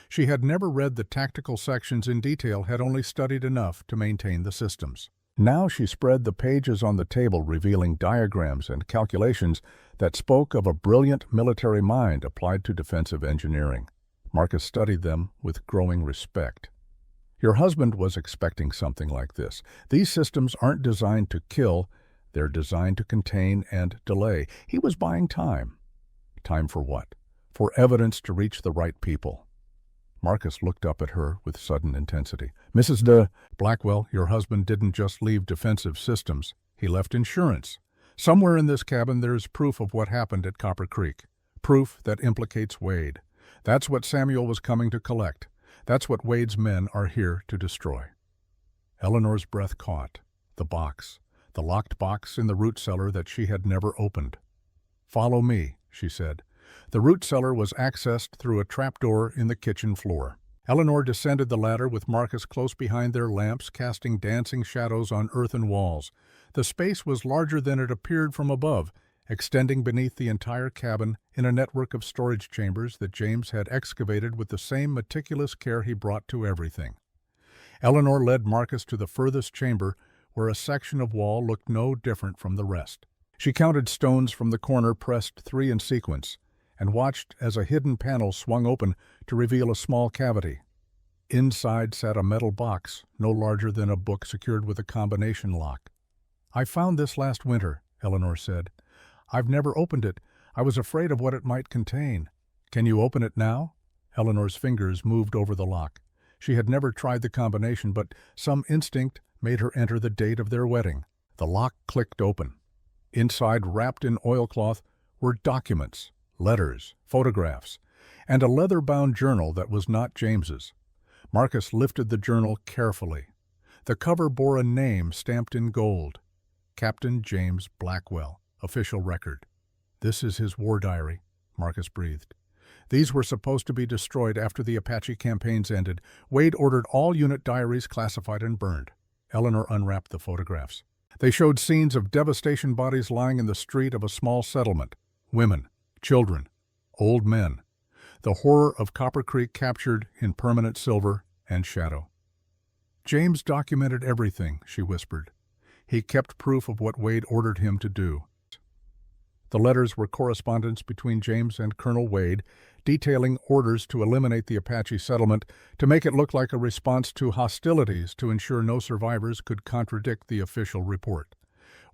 She had never read the tactical sections in detail, had only studied enough to maintain the systems. Now she spread the pages on the table, revealing diagrams and calculations that spoke of a brilliant military mind applied to defensive engineering. Marcus studied them with growing respect. "Your husband was expecting something like this. These systems aren't designed to kill, they're designed to contain and delay. He was buying time." "Time for what?" "For evidence to reach the right people." Marcus looked up at her with sudden intensity. "Mrs. Blackwell, your husband didn't just leave defensive systems. He left insurance. Somewhere in this cabin there's proof of what happened at Copper Creek. Proof that implicates Wade. That's what Samuel was coming to collect. That's what Wade's men are here to destroy." Eleanor's breath caught. The box. The locked box in the root cellar that she had never opened. "Follow me," she said. The root cellar was accessed through a trapdoor in the kitchen floor. Eleanor descended the ladder with Marcus close behind their lamps, casting dancing shadows on earthen walls. The space was larger than it appeared from above, extending beneath the entire cabin in a network of storage chambers that James had excavated with the same meticulous care he brought to everything. Eleanor led Marcus to the furthest chamber, where a section of wall looked no different from the rest. She counted stones from the corner, pressed 3 in sequence, and watched as a hidden panel swung open to reveal a small cavity. Inside sat a metal box, no larger than a book secured with a combination lock. "I found this last winter," Eleanor said. "I've never opened it. I was afraid of what it might contain." "Can you open it now?" Eleanor's fingers moved over the lock. She had never tried the combination, but some instinct made her enter the date of their wedding. The lock clicked open. Inside, wrapped in oilcloth, were documents, letters, photographs, and a leather-bound journal that was not James's. Marcus lifted the journal carefully. The cover bore a name stamped in gold. Captain James Blackwell, official record. "This is his war diary," Marcus breathed. "These were supposed to be destroyed after the Apache campaigns ended. Wade ordered all unit diaries classified and burned." Eleanor unwrapped the photographs. They showed scenes of devastation, bodies lying in the street of a small settlement. Women, children, old men. The horror of Copper Creek captured in permanent silver and shadow. James documented everything, she whispered. He kept proof of what Wade ordered him to do. The letters were correspondence between James and Colonel Wade, detailing orders to eliminate the Apache settlement, to make it look like a response to hostilities to ensure no survivors could contradict the official report.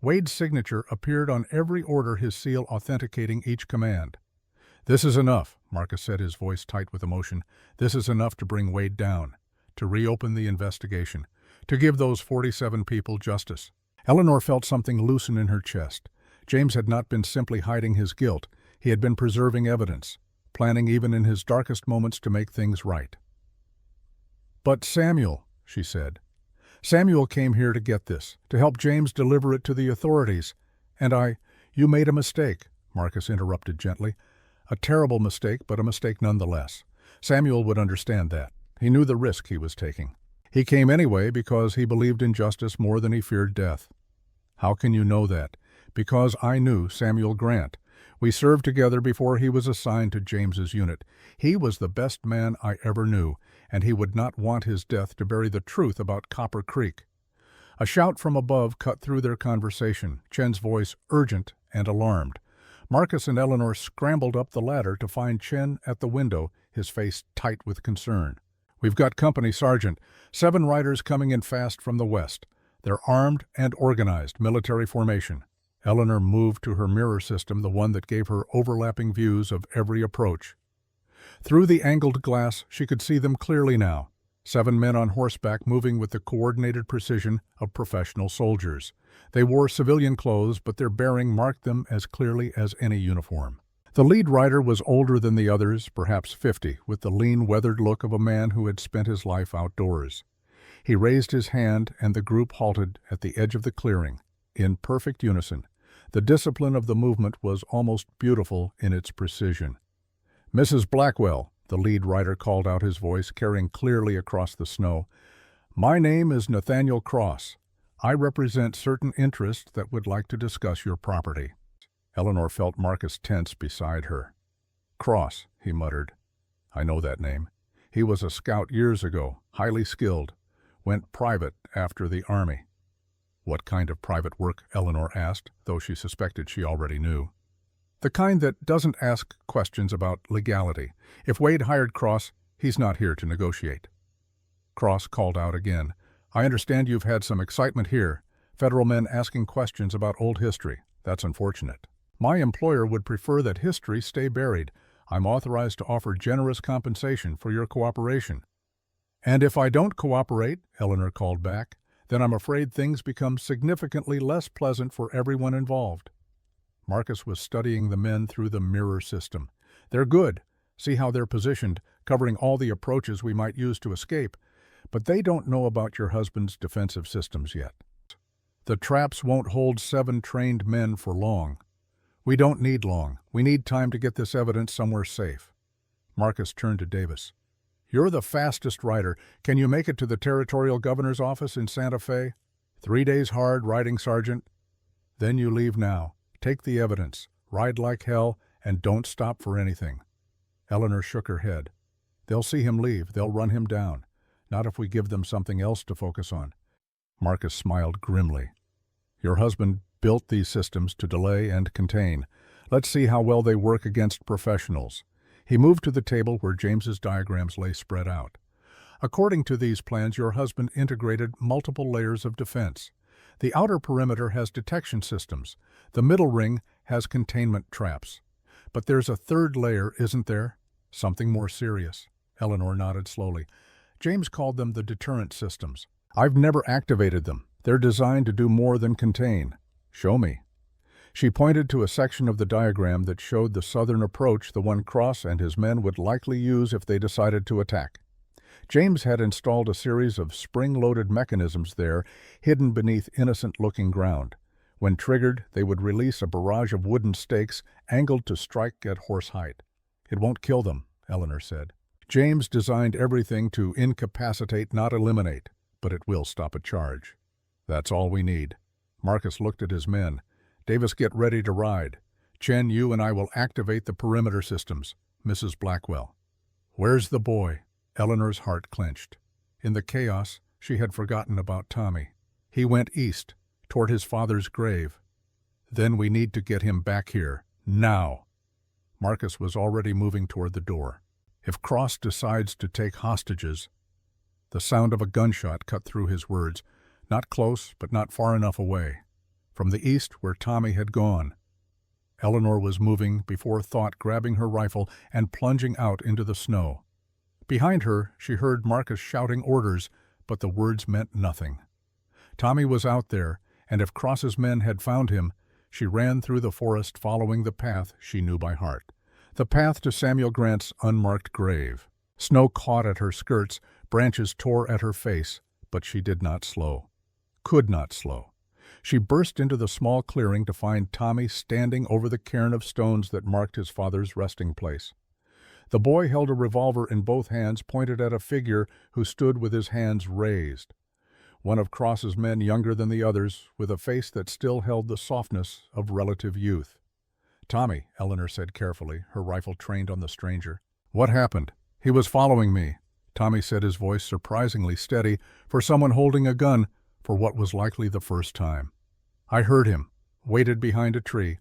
Wade's signature appeared on every order, his seal authenticating each command. "This is enough," Marcus said, his voice tight with emotion. "This is enough to bring Wade down, to reopen the investigation, to give those 47 people justice." Eleanor felt something loosen in her chest. James had not been simply hiding his guilt. He had been preserving evidence, planning even in his darkest moments to make things right. "But Samuel," she said. "Samuel came here to get this, to help James deliver it to the authorities. And You made a mistake," Marcus interrupted gently. "A terrible mistake, but a mistake nonetheless. Samuel would understand that. He knew the risk he was taking. He came anyway because he believed in justice more than he feared death." "How can you know that?" "Because I knew Samuel Grant. We served together before he was assigned to James's unit. He was the best man I ever knew, and he would not want his death to bury the truth about Copper Creek." A shout from above cut through their conversation, Chen's voice urgent and alarmed. Marcus and Eleanor scrambled up the ladder to find Chen at the window, his face tight with concern. "We've got company, Sergeant. 7 riders coming in fast from the west. They're armed and organized, military formation." Eleanor moved to her mirror system, the one that gave her overlapping views of every approach. Through the angled glass, she could see them clearly now. 7 men on horseback moving with the coordinated precision of professional soldiers. They wore civilian clothes, but their bearing marked them as clearly as any uniform. The lead rider was older than the others, perhaps 50, with the lean, weathered look of a man who had spent his life outdoors. He raised his hand, and the group halted at the edge of the clearing, in perfect unison. The discipline of the movement was almost beautiful in its precision. "Mrs. Blackwell," the lead rider called out, his voice carrying clearly across the snow. "My name is Nathaniel Cross. I represent certain interests that would like to discuss your property." Eleanor felt Marcus tense beside her. "Cross," he muttered. "I know that name. He was a scout years ago, highly skilled. Went private after the army." "What kind of private work?" Eleanor asked, though she suspected she already knew. "The kind that doesn't ask questions about legality. If Wade hired Cross, he's not here to negotiate." Cross called out again. "I understand you've had some excitement here. Federal men asking questions about old history. That's unfortunate. My employer would prefer that history stay buried. I'm authorized to offer generous compensation for your cooperation." "And if I don't cooperate," Eleanor called back, "then I'm afraid things become significantly less pleasant for everyone involved." Marcus was studying the men through the mirror system. "They're good. See how they're positioned, covering all the approaches we might use to escape. But they don't know about your husband's defensive systems yet. The traps won't hold 7 trained men for long. We don't need long. We need time to get this evidence somewhere safe." Marcus turned to Davis. "You're the fastest rider. Can you make it to the territorial governor's office in Santa Fe? 3 days hard riding, Sergeant. Then you leave now. Take the evidence, ride like hell, and don't stop for anything." Eleanor shook her head. "They'll see him leave. They'll run him down. Not if we give them something else to focus on." Marcus smiled grimly. "Your husband built these systems to delay and contain. Let's see how well they work against professionals." He moved to the table where James's diagrams lay spread out. "According to these plans, your husband integrated multiple layers of defense. The outer perimeter has detection systems. The middle ring has containment traps. But there's a third layer, isn't there? Something more serious." Eleanor nodded slowly. "James called them the deterrent systems. I've never activated them. They're designed to do more than contain." "Show me." She pointed to a section of the diagram that showed the southern approach, the one Cross and his men would likely use if they decided to attack. James had installed a series of spring-loaded mechanisms there, hidden beneath innocent-looking ground. When triggered, they would release a barrage of wooden stakes angled to strike at horse height. "It won't kill them," Eleanor said. "James designed everything to incapacitate, not eliminate, but it will stop a charge. That's all we need." Marcus looked at his men. "Davis, get ready to ride. Chen, you and I will activate the perimeter systems. Mrs. Blackwell." "Where's the boy?" Eleanor's heart clenched. In the chaos, She had forgotten about Tommy. He went east, toward his father's grave. Then we need to get him back here, now. Marcus was already moving toward the door. If Cross decides to take hostages... The sound of a gunshot cut through his words, not close but not far enough away. From the east, where Tommy had gone. Eleanor was moving before thought, grabbing her rifle and plunging out into the snow. Behind her, she heard Marcus shouting orders, but the words meant nothing. Tommy was out there, and if Cross's men had found him, she ran through the forest following the path she knew by heart. The path to Samuel Grant's unmarked grave. Snow caught at her skirts, branches tore at her face, but she did not slow. Could not slow. She burst into the small clearing to find Tommy standing over the cairn of stones that marked his father's resting place. The boy held a revolver in both hands, pointed at a figure who stood with his hands raised. One of Cross's men, younger than the others, with a face that still held the softness of relative youth. "Tommy," Eleanor said carefully, her rifle trained on the stranger. "What happened?" "He was following me," Tommy said, his voice surprisingly steady for someone holding a gun for what was likely the first time. "I heard him, waited behind a tree.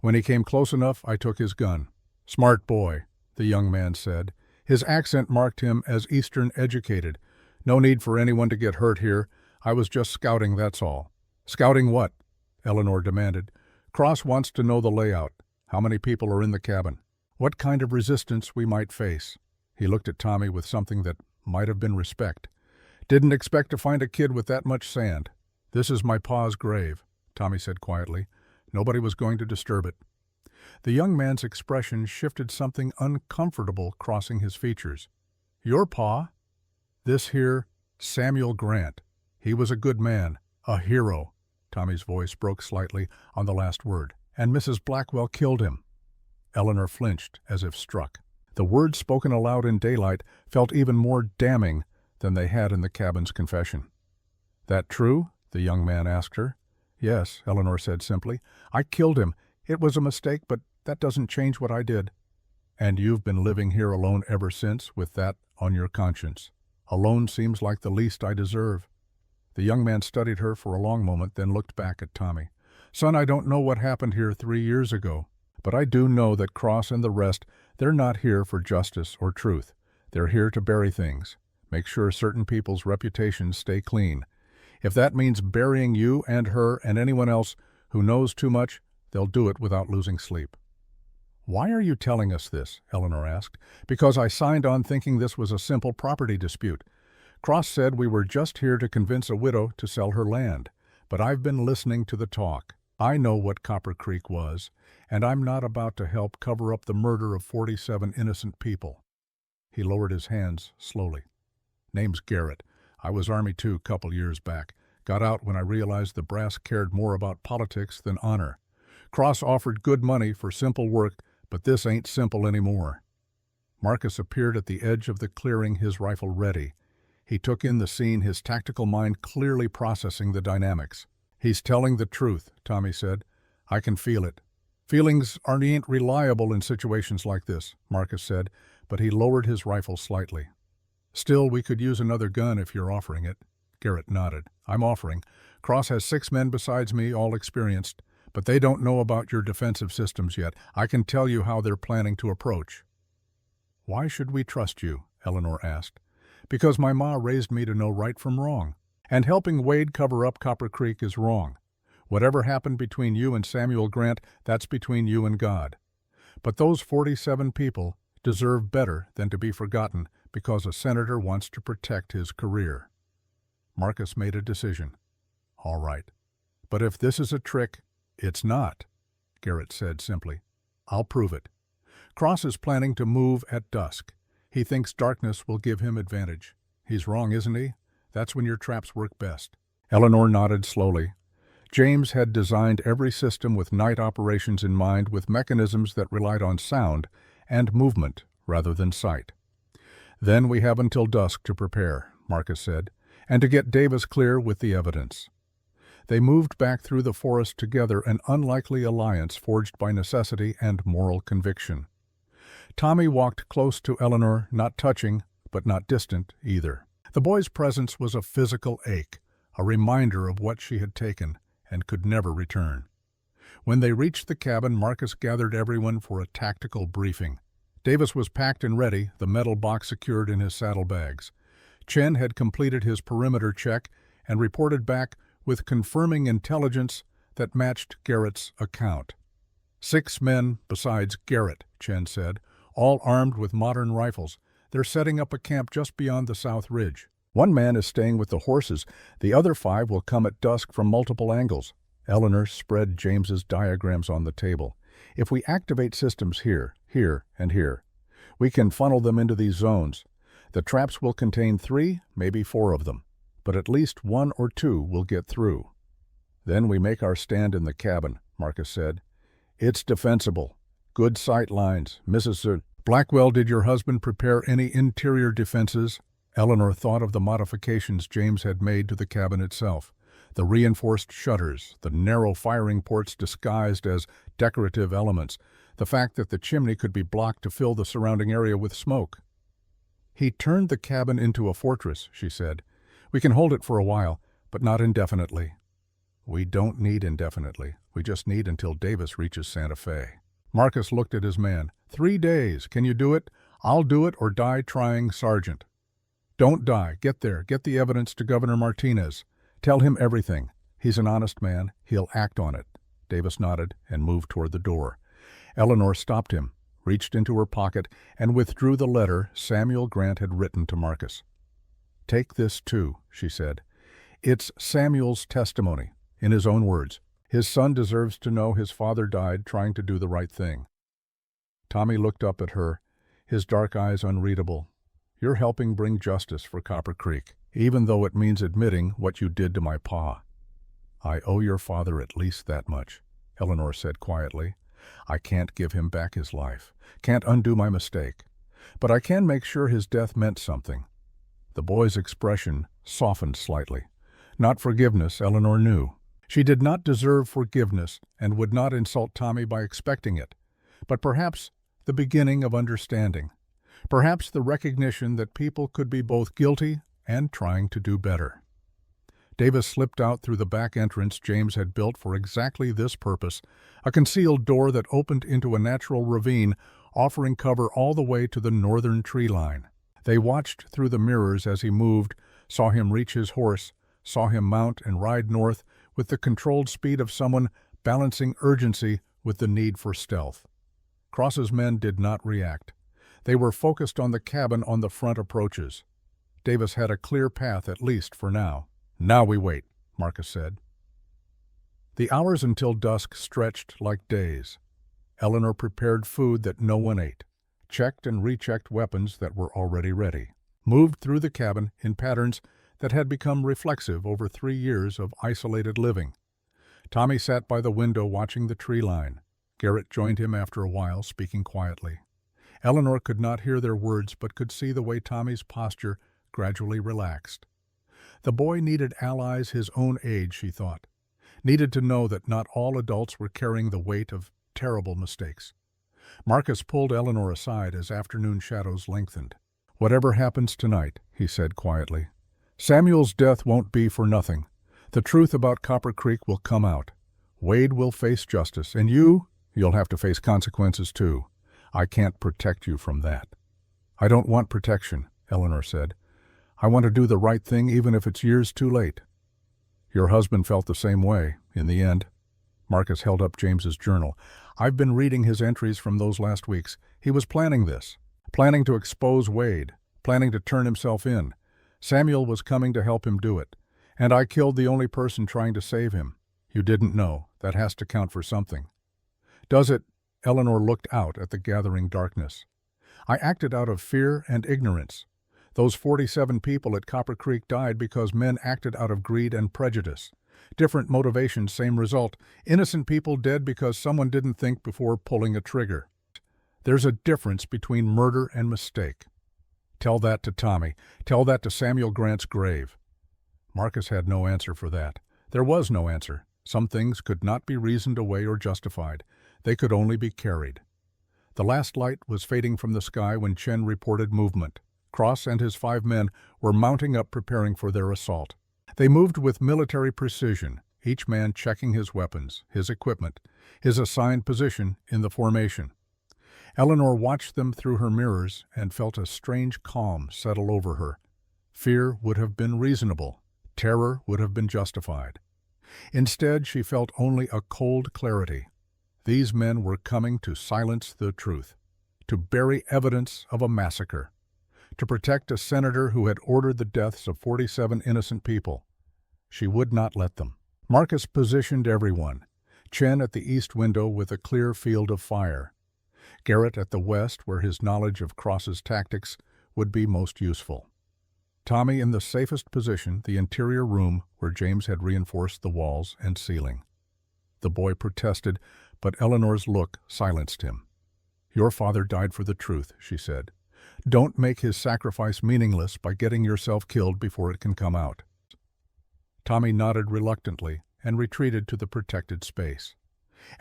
When he came close enough, I took his gun." "Smart boy," the young man said. His accent marked him as Eastern educated. "No need for anyone to get hurt here. I was just scouting, that's all." "Scouting what?" Eleanor demanded. "Cross wants to know the layout, how many people are in the cabin, what kind of resistance we might face." He looked at Tommy with something that might have been respect. "Didn't expect to find a kid with that much sand." "This is my pa's grave," Tommy said quietly. Nobody was going to disturb it. The young man's expression shifted, something uncomfortable crossing his features. "Your pa?" "This here, Samuel Grant. He was a good man, a hero." Tommy's voice broke slightly on the last word. "And Mrs. Blackwell killed him." Eleanor flinched, as if struck. The words spoken aloud in daylight felt even more damning than they had in the cabin's confession. "That true?" the young man asked her. "Yes," Eleanor said simply. "I killed him. It was a mistake, but that doesn't change what I did." "And you've been living here alone ever since, with that on your conscience. Alone seems like the least I deserve." The young man studied her for a long moment, then looked back at Tommy. "Son, I don't know what happened here 3 years ago, but I do know that Cross and the rest, they're not here for justice or truth. They're here to bury things, make sure certain people's reputations stay clean. If that means burying you and her and anyone else who knows too much, they'll do it without losing sleep." "Why are you telling us this?" Eleanor asked. "Because I signed on thinking this was a simple property dispute. Cross said we were just here to convince a widow to sell her land. But I've been listening to the talk. I know what Copper Creek was, and I'm not about to help cover up the murder of 47 innocent people." He lowered his hands slowly. "Name's Garrett. I was Army 2 couple years back. Got out when I realized the brass cared more about politics than honor. Cross offered good money for simple work, but this ain't simple anymore." Marcus appeared at the edge of the clearing, his rifle ready. He took in the scene, his tactical mind clearly processing the dynamics. "He's telling the truth," Tommy said. "I can feel it." "Feelings ain't reliable in situations like this," Marcus said, but he lowered his rifle slightly. "Still, we could use another gun if you're offering it." Garrett nodded. "I'm offering. Cross has 6 men besides me, all experienced, but they don't know about your defensive systems yet. I can tell you how they're planning to approach." "Why should we trust you?" Eleanor asked. "Because my ma raised me to know right from wrong. And helping Wade cover up Copper Creek is wrong. Whatever happened between you and Samuel Grant, that's between you and God. But those 47 people deserve better than to be forgotten because a senator wants to protect his career." Marcus made a decision. "All right. But if this is a trick..." "It's not," Garrett said simply. "I'll prove it. Cross is planning to move at dusk. He thinks darkness will give him advantage. He's wrong, isn't he? That's when your traps work best." Eleanor nodded slowly. James had designed every system with night operations in mind, with mechanisms that relied on sound and movement rather than sight. "Then we have until dusk to prepare," Marcus said, "and to get Davis clear with the evidence." They moved back through the forest together, an unlikely alliance forged by necessity and moral conviction. Tommy walked close to Eleanor, not touching, but not distant either. The boy's presence was a physical ache, a reminder of what she had taken and could never return. When they reached the cabin, Marcus gathered everyone for a tactical briefing. Davis was packed and ready, the metal box secured in his saddlebags. Chen had completed his perimeter check and reported back with confirming intelligence that matched Garrett's account. 6 men besides Garrett, Chen said, all armed with modern rifles. They're setting up a camp just beyond the South Ridge. 1 man is staying with the horses. The other 5 will come at dusk from multiple angles. Eleanor spread James's diagrams on the table. If we activate systems here, here, and here, we can funnel them into these zones. The traps will contain 3, maybe 4 of them, but at least 1 or 2 will get through. Then we make our stand in the cabin, Marcus said. It's defensible. Good sight lines, Mrs. Blackwell, did your husband prepare any interior defenses? Eleanor thought of the modifications James had made to the cabin itself. The reinforced shutters, the narrow firing ports disguised as decorative elements, the fact that the chimney could be blocked to fill the surrounding area with smoke. He turned the cabin into a fortress, she said. We can hold it for a while, but not indefinitely. We don't need indefinitely. We just need until Davis reaches Santa Fe. Marcus looked at his man. 3 days. Can you do it? I'll do it or die trying, Sergeant. Don't die. Get there. Get the evidence to Governor Martinez. Tell him everything. He's an honest man. He'll act on it. Davis nodded and moved toward the door. Eleanor stopped him, reached into her pocket, and withdrew the letter Samuel Grant had written to Marcus. Take this too, she said. It's Samuel's testimony, in his own words. His son deserves to know his father died trying to do the right thing. Tommy looked up at her, his dark eyes unreadable. You're helping bring justice for Copper Creek, even though it means admitting what you did to my pa. I owe your father at least that much, Eleanor said quietly. I can't give him back his life, can't undo my mistake, but I can make sure his death meant something. The boy's expression softened slightly. Not forgiveness, Eleanor knew. She did not deserve forgiveness and would not insult Tommy by expecting it, but perhaps the beginning of understanding, perhaps the recognition that people could be both guilty and trying to do better. Davis slipped out through the back entrance James had built for exactly this purpose, a concealed door that opened into a natural ravine, offering cover all the way to the northern tree line. They watched through the mirrors as he moved, saw him reach his horse, saw him mount and ride north with the controlled speed of someone balancing urgency with the need for stealth. Cross's men did not react. They were focused on the cabin on the front approaches. Davis had a clear path, at least for now. Now we wait, Marcus said. The hours until dusk stretched like days. Eleanor prepared food that no one ate, checked and rechecked weapons that were already ready, moved through the cabin in patterns that had become reflexive over 3 years of isolated living. Tommy sat by the window watching the tree line. Garrett joined him after a while, speaking quietly. Eleanor could not hear their words but could see the way Tommy's posture gradually relaxed. The boy needed allies his own age, she thought. Needed to know that not all adults were carrying the weight of terrible mistakes. Marcus pulled Eleanor aside as afternoon shadows lengthened. Whatever happens tonight, he said quietly, Samuel's death won't be for nothing. The truth about Copper Creek will come out. Wade will face justice, and you'll have to face consequences too. I can't protect you from that. I don't want protection, Eleanor said. I want to do the right thing even if it's years too late. Your husband felt the same way, in the end. Marcus held up James's journal. I've been reading his entries from those last weeks. He was planning this, planning to expose Wade, planning to turn himself in. Samuel was coming to help him do it, and I killed the only person trying to save him. You didn't know. That has to count for something. Does it? Eleanor looked out at the gathering darkness. I acted out of fear and ignorance. Those 47 people at Copper Creek died because men acted out of greed and prejudice. Different motivations, same result. Innocent people dead because someone didn't think before pulling a trigger. There's a difference between murder and mistake. Tell that to Tommy. Tell that to Samuel Grant's grave. Marcus had no answer for that. There was no answer. Some things could not be reasoned away or justified. They could only be carried. The last light was fading from the sky when Chen reported movement. Cross and his 5 men were mounting up, preparing for their assault. They moved with military precision, each man checking his weapons, his equipment, his assigned position in the formation. Eleanor watched them through her mirrors and felt a strange calm settle over her. Fear would have been reasonable. Terror would have been justified. Instead, she felt only a cold clarity. These men were coming to silence the truth, to bury evidence of a massacre, to protect a senator who had ordered the deaths of 47 innocent people. She would not let them. Marcus positioned everyone, Chen at the east window with a clear field of fire, Garrett at the west where his knowledge of Cross's tactics would be most useful. Tommy in the safest position, the interior room where James had reinforced the walls and ceiling. The boy protested, but Eleanor's look silenced him. "Your father died for the truth," she said. "Don't make his sacrifice meaningless by getting yourself killed before it can come out." Tommy nodded reluctantly and retreated to the protected space.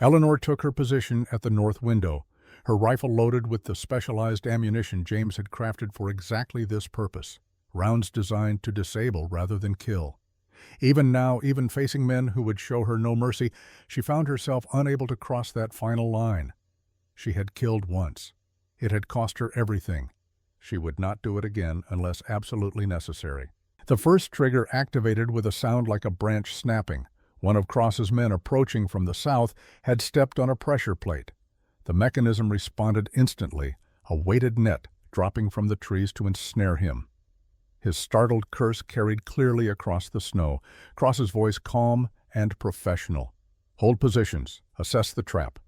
Eleanor took her position at the north window, her rifle loaded with the specialized ammunition James had crafted for exactly this purpose, rounds designed to disable rather than kill. Even now, even facing men who would show her no mercy, she found herself unable to cross that final line. She had killed once. It had cost her everything. She would not do it again unless absolutely necessary. The first trigger activated with a sound like a branch snapping. One of Cross's men approaching from the south had stepped on a pressure plate. The mechanism responded instantly, a weighted net dropping from the trees to ensnare him. His startled curse carried clearly across the snow, Cross's voice calm and professional. "Hold positions. Assess the trap."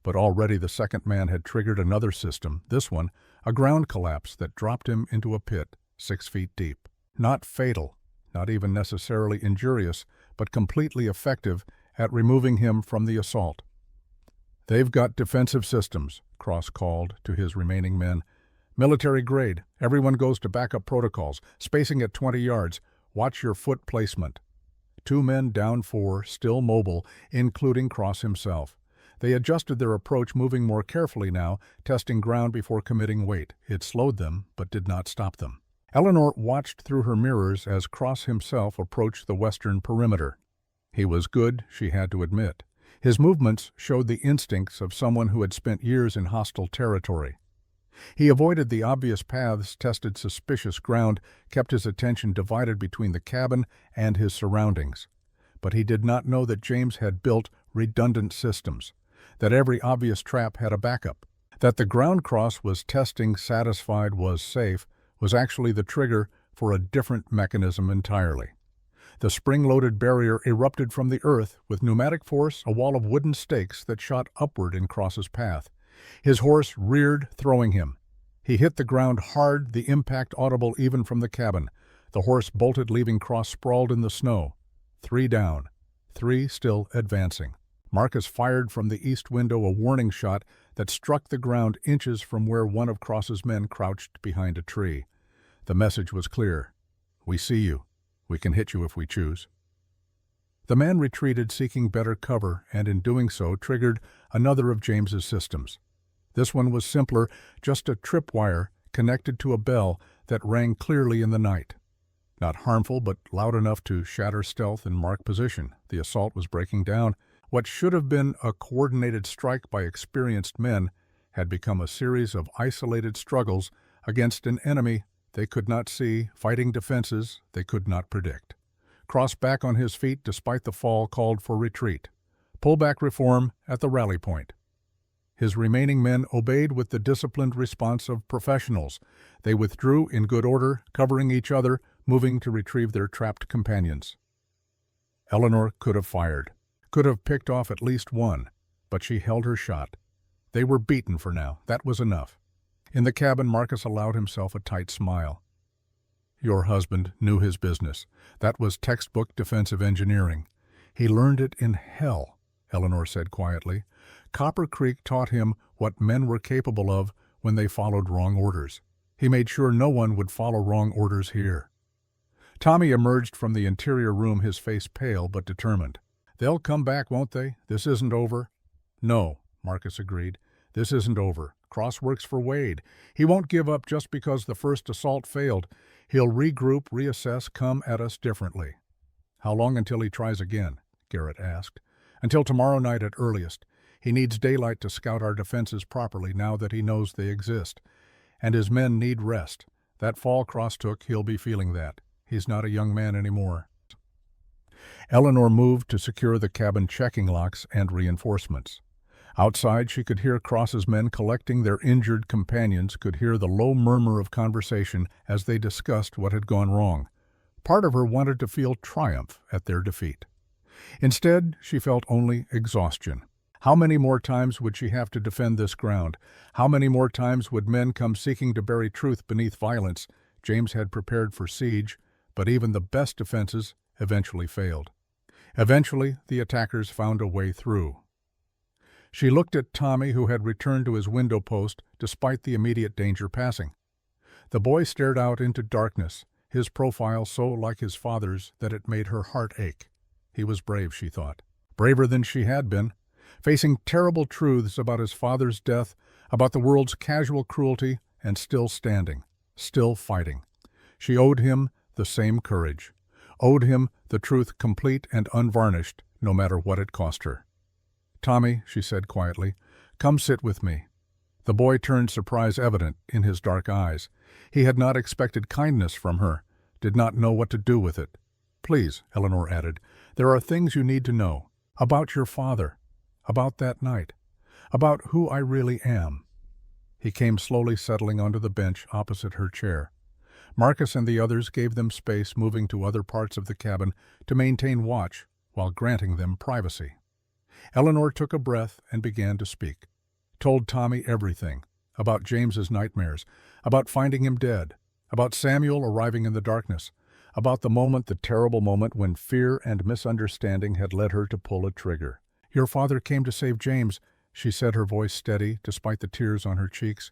But already the second man had triggered another system, this one, a ground collapse that dropped him into a pit 6 feet deep. Not fatal, not even necessarily injurious, but completely effective at removing him from the assault. "They've got defensive systems," Cross called to his remaining men. "Military grade. Everyone goes to backup protocols. Spacing at 20 yards. Watch your foot placement." 2 men down 4, still mobile, including Cross himself. They adjusted their approach, moving more carefully now, testing ground before committing weight. It slowed them, but did not stop them. Eleanor watched through her mirrors as Cross himself approached the western perimeter. He was good, she had to admit. His movements showed the instincts of someone who had spent years in hostile territory. He avoided the obvious paths, tested suspicious ground, kept his attention divided between the cabin and his surroundings. But he did not know that James had built redundant systems, that every obvious trap had a backup, that the ground Cross was testing, satisfied was safe, was actually the trigger for a different mechanism entirely. The spring-loaded barrier erupted from the earth with pneumatic force, a wall of wooden stakes that shot upward in Cross's path. His horse reared, throwing him. He hit the ground hard, the impact audible even from the cabin. The horse bolted, leaving Cross sprawled in the snow. 3 down, 3 still advancing. Marcus fired from the east window a warning shot that struck the ground inches from where one of Cross's men crouched behind a tree. The message was clear. "We see you. We can hit you if we choose." The man retreated, seeking better cover, and in doing so triggered another of James's systems. This one was simpler, just a tripwire connected to a bell that rang clearly in the night. Not harmful, but loud enough to shatter stealth and mark position. The assault was breaking down. What should have been a coordinated strike by experienced men had become a series of isolated struggles against an enemy they could not see, fighting defenses they could not predict. Cross, back on his feet despite the fall, called for retreat. Pullback reform at the rally point. His remaining men obeyed with the disciplined response of professionals. They withdrew in good order, covering each other, moving to retrieve their trapped companions. Eleanor could have fired, could have picked off at least one, but she held her shot. They were beaten for now. That was enough. In the cabin, Marcus allowed himself a tight smile. "Your husband knew his business. That was textbook defensive engineering. He learned it in hell," Eleanor said quietly. "Copper Creek taught him what men were capable of when they followed wrong orders. He made sure no one would follow wrong orders here." Tommy emerged from the interior room, his face pale but determined. "They'll come back, won't they? This isn't over." "No," Marcus agreed. "This isn't over." Cross works for Wade. He won't give up just because the first assault failed. He'll regroup, reassess, come at us differently." "How long until he tries again?" Garrett asked. "Until tomorrow night at earliest. He needs daylight to scout our defenses properly now that he knows they exist. And his men need rest. That fall Cross took, he'll be feeling that. He's not a young man anymore." Eleanor moved to secure the cabin checking locks and reinforcements. Outside, she could hear Cross's men collecting their injured companions, could hear the low murmur of conversation as they discussed what had gone wrong. Part of her wanted to feel triumph at their defeat. Instead, she felt only exhaustion. How many more times would she have to defend this ground? How many more times would men come seeking to bury truth beneath violence? James had prepared for siege, but even the best defenses eventually failed. Eventually, the attackers found a way through. She looked at Tommy, who had returned to his window post despite the immediate danger passing. The boy stared out into darkness, his profile so like his father's that it made her heart ache. He was brave, she thought. Braver than she had been. Facing terrible truths about his father's death, about the world's casual cruelty, and still standing, still fighting. She owed him the same courage. Owed him the truth complete and unvarnished, no matter what it cost her. "Tommy," she said quietly, "come sit with me." The boy turned, surprise evident in his dark eyes. He had not expected kindness from her, did not know what to do with it. "Please," Eleanor added, "there are things you need to know. About your father. About that night. About who I really am." He came slowly settling onto the bench opposite her chair. Marcus and the others gave them space, moving to other parts of the cabin to maintain watch while granting them privacy. Eleanor took a breath and began to speak. Told Tommy everything. About James's nightmares. About finding him dead. About Samuel arriving in the darkness. About the moment, the terrible moment, when fear and misunderstanding had led her to pull a trigger. "Your father came to save James," she said, her voice steady despite the tears on her cheeks.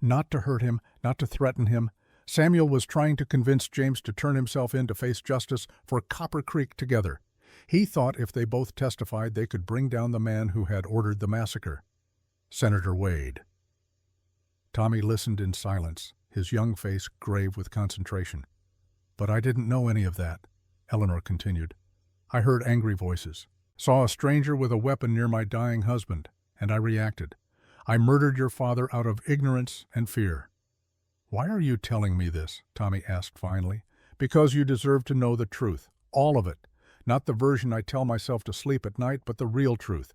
"Not to hurt him, not to threaten him. Samuel was trying to convince James to turn himself in to face justice for Copper Creek together. He thought if they both testified, they could bring down the man who had ordered the massacre. Senator Wade." Tommy listened in silence, his young face grave with concentration. "But I didn't know any of that," Eleanor continued. "I heard angry voices, saw a stranger with a weapon near my dying husband, and I reacted. I murdered your father out of ignorance and fear." "Why are you telling me this?" Tommy asked finally. "Because you deserve to know the truth, all of it. Not the version I tell myself to sleep at night, but the real truth.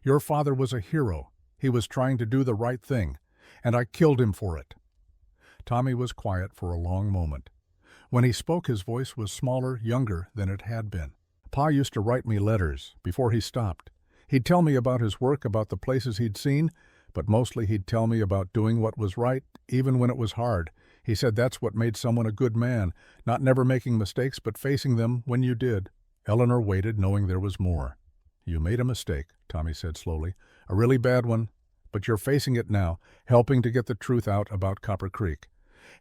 Your father was a hero. He was trying to do the right thing, and I killed him for it." Tommy was quiet for a long moment. When he spoke, his voice was smaller, younger than it had been. "Pa used to write me letters before he stopped. He'd tell me about his work, about the places he'd seen, but mostly he'd tell me about doing what was right, even when it was hard. He said that's what made someone a good man, not never making mistakes, but facing them when you did." Eleanor waited, knowing there was more. "You made a mistake," Tommy said slowly. "A really bad one, but you're facing it now, helping to get the truth out about Copper Creek.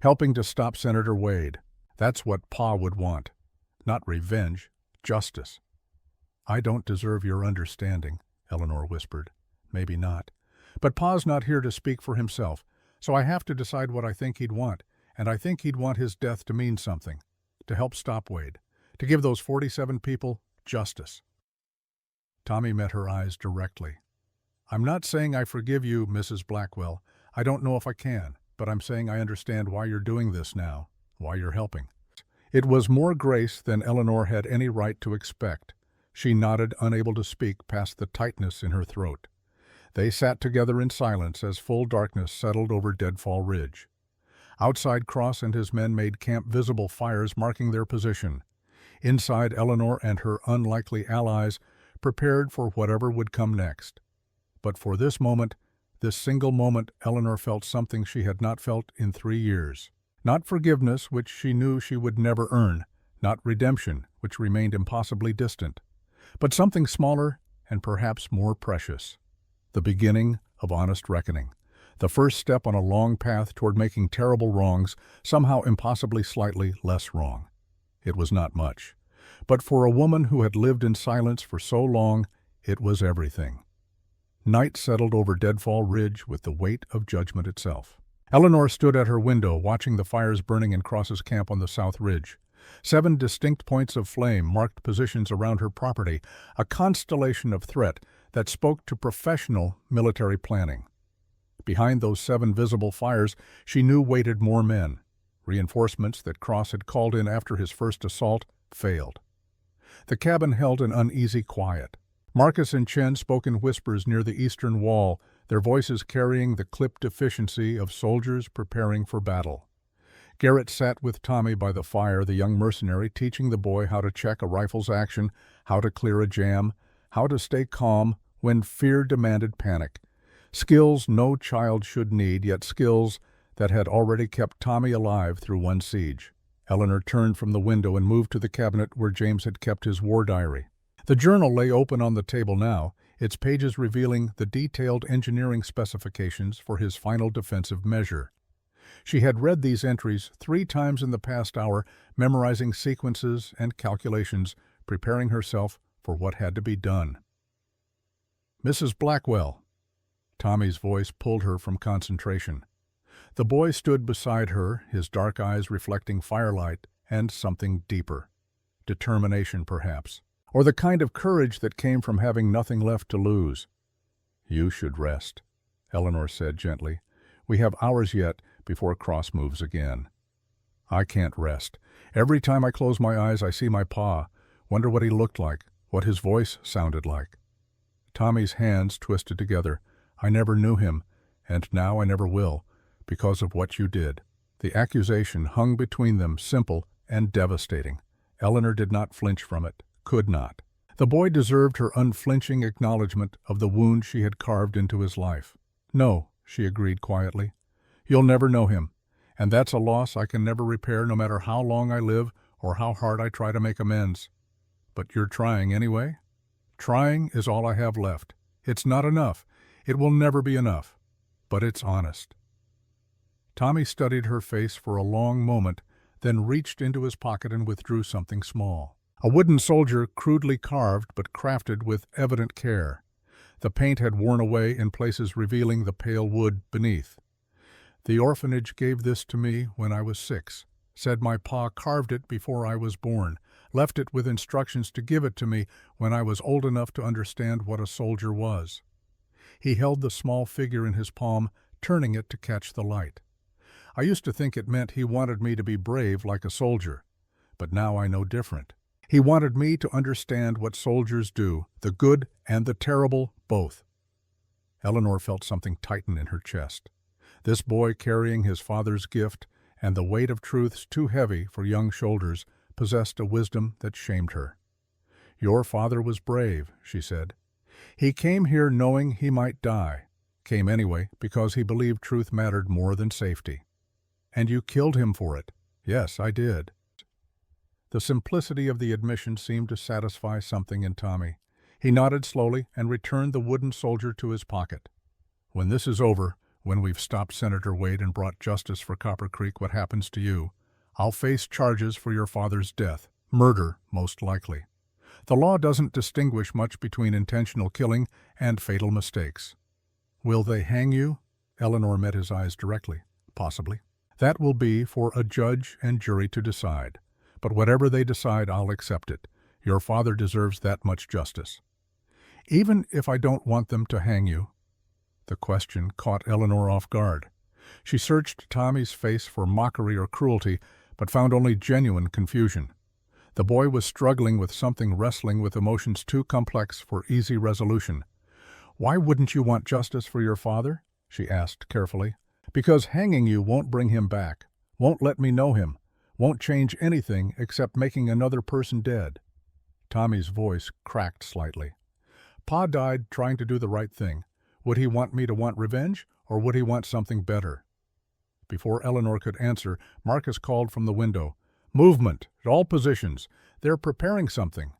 Helping to stop Senator Wade. That's what Pa would want. Not revenge, justice." "I don't deserve your understanding," Eleanor whispered. "Maybe not. But Pa's not here to speak for himself, so I have to decide what I think he'd want, and I think he'd want his death to mean something, to help stop Wade, to give those 47 people justice." Tommy met her eyes directly. "I'm not saying I forgive you, Mrs. Blackwell. I don't know if I can, but I'm saying I understand why you're doing this now, why you're helping." It was more grace than Eleanor had any right to expect. She nodded, unable to speak past the tightness in her throat. They sat together in silence as full darkness settled over Deadfall Ridge. Outside, Cross and his men made camp visible fires marking their position. Inside, Eleanor and her unlikely allies prepared for whatever would come next. But for this moment, this single moment, Eleanor felt something she had not felt in 3 years. Not forgiveness, which she knew she would never earn, not redemption, which remained impossibly distant, but something smaller and perhaps more precious. The beginning of honest reckoning. The first step on a long path toward making terrible wrongs somehow impossibly slightly less wrong. It was not much. But for a woman who had lived in silence for so long, it was everything. Night settled over Deadfall Ridge with the weight of judgment itself. Eleanor stood at her window, watching the fires burning in Cross's camp on the South Ridge. 7 distinct points of flame marked positions around her property, a constellation of threat that spoke to professional military planning. Behind those 7 visible fires, she knew waited more men. Reinforcements that Cross had called in after his first assault failed. The cabin held an uneasy quiet. Marcus and Chen spoke in whispers near the eastern wall, their voices carrying the clipped efficiency of soldiers preparing for battle. Garrett sat with Tommy by the fire, the young mercenary, teaching the boy how to check a rifle's action, how to clear a jam, how to stay calm when fear demanded panic. Skills no child should need, yet skills that had already kept Tommy alive through one siege. Eleanor turned from the window and moved to the cabinet where James had kept his war diary. The journal lay open on the table now, its pages revealing the detailed engineering specifications for his final defensive measure. She had read these entries 3 times in the past hour, memorizing sequences and calculations, preparing herself for what had to be done. "Mrs. Blackwell." Tommy's voice pulled her from concentration. The boy stood beside her, his dark eyes reflecting firelight and something deeper. Determination, perhaps, or the kind of courage that came from having nothing left to lose. "You should rest," Eleanor said gently. "We have hours yet before Cross moves again." "I can't rest. Every time I close my eyes I see my pa. Wonder what he looked like, what his voice sounded like." Tommy's hands twisted together. "I never knew him, and now I never will, because of what you did." The accusation hung between them, simple and devastating. Eleanor did not flinch from it, could not. The boy deserved her unflinching acknowledgement of the wound she had carved into his life. "No," she agreed quietly. "You'll never know him, and that's a loss I can never repair no matter how long I live or how hard I try to make amends. But you're trying anyway?" "Trying is all I have left. It's not enough. It will never be enough. But it's honest." Tommy studied her face for a long moment, then reached into his pocket and withdrew something small. A wooden soldier crudely carved but crafted with evident care. The paint had worn away in places, revealing the pale wood beneath. "The orphanage gave this to me when I was 6. Said my pa carved it before I was born, left it with instructions to give it to me when I was old enough to understand what a soldier was." He held the small figure in his palm, turning it to catch the light. "I used to think it meant he wanted me to be brave like a soldier, but now I know different. He wanted me to understand what soldiers do, the good and the terrible, both." Eleanor felt something tighten in her chest. This boy, carrying his father's gift and the weight of truths too heavy for young shoulders, possessed a wisdom that shamed her. "Your father was brave," she said. "He came here knowing he might die, came anyway because he believed truth mattered more than safety. And you killed him for it." "Yes, I did." The simplicity of the admission seemed to satisfy something in Tommy. He nodded slowly and returned the wooden soldier to his pocket. "When this is over, when we've stopped Senator Wade and brought justice for Copper Creek, what happens to you? I'll face charges for your father's death. Murder, most likely. The law doesn't distinguish much between intentional killing and fatal mistakes." "Will they hang you?" Eleanor met his eyes directly. "Possibly. That will be for a judge and jury to decide. But whatever they decide, I'll accept it. Your father deserves that much justice." "Even if I don't want them to hang you?" The question caught Eleanor off guard. She searched Tommy's face for mockery or cruelty, but found only genuine confusion. The boy was struggling with something, wrestling with emotions too complex for easy resolution. "Why wouldn't you want justice for your father?" she asked carefully. "Because hanging you won't bring him back, won't let me know him, won't change anything except making another person dead." Tommy's voice cracked slightly. "Pa died trying to do the right thing. Would he want me to want revenge, or would he want something better?" Before Eleanor could answer, Marcus called from the window. "Movement, at all positions. They're preparing something."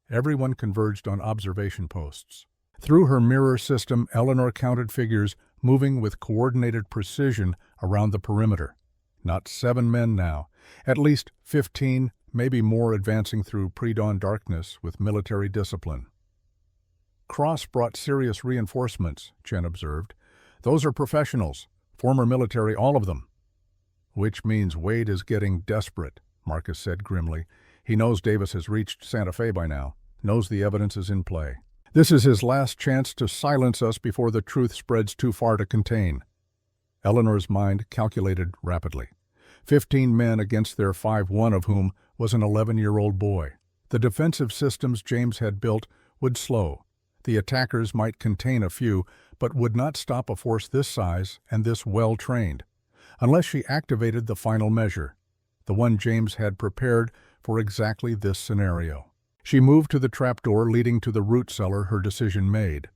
Everyone converged on observation posts. Through her mirror system, Eleanor counted figures moving with coordinated precision around the perimeter. Not 7 men now, at least 15, maybe more, advancing through pre-dawn darkness with military discipline. Cross brought serious reinforcements, Chen observed. Those are professionals, former military, all of them. Which means Wade is getting desperate, Marcus said grimly. He knows Davis has reached Santa Fe by now, knows the evidence is in play. This is his last chance to silence us before the truth spreads too far to contain. Eleanor's mind calculated rapidly. 15 men against their 5, one of whom was an 11-year-old boy. The defensive systems James had built would slow. The attackers might contain a few, but would not stop a force this size and this well-trained, unless she activated the final measure, the one James had prepared for exactly this scenario. She moved to the trapdoor leading to the root cellar, her decision made.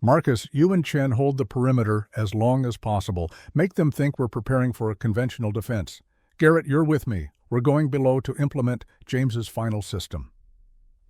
Marcus, you and Chen hold the perimeter as long as possible. Make them think we're preparing for a conventional defense. Garrett, you're with me. We're going below to implement James's final system.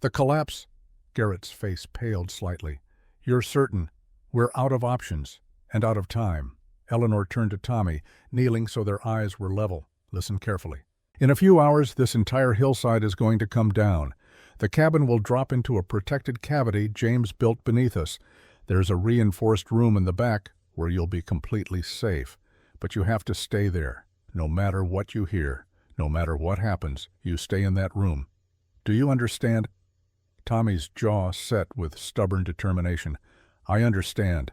The collapse. Garrett's face paled slightly. You're certain? We're out of options and out of time. Eleanor turned to Tommy, kneeling so their eyes were level. Listen carefully. In a few hours, this entire hillside is going to come down. The cabin will drop into a protected cavity James built beneath us. There's a reinforced room in the back where you'll be completely safe. But you have to stay there. No matter what you hear, no matter what happens, you stay in that room. Do you understand? Tommy's jaw set with stubborn determination. I understand,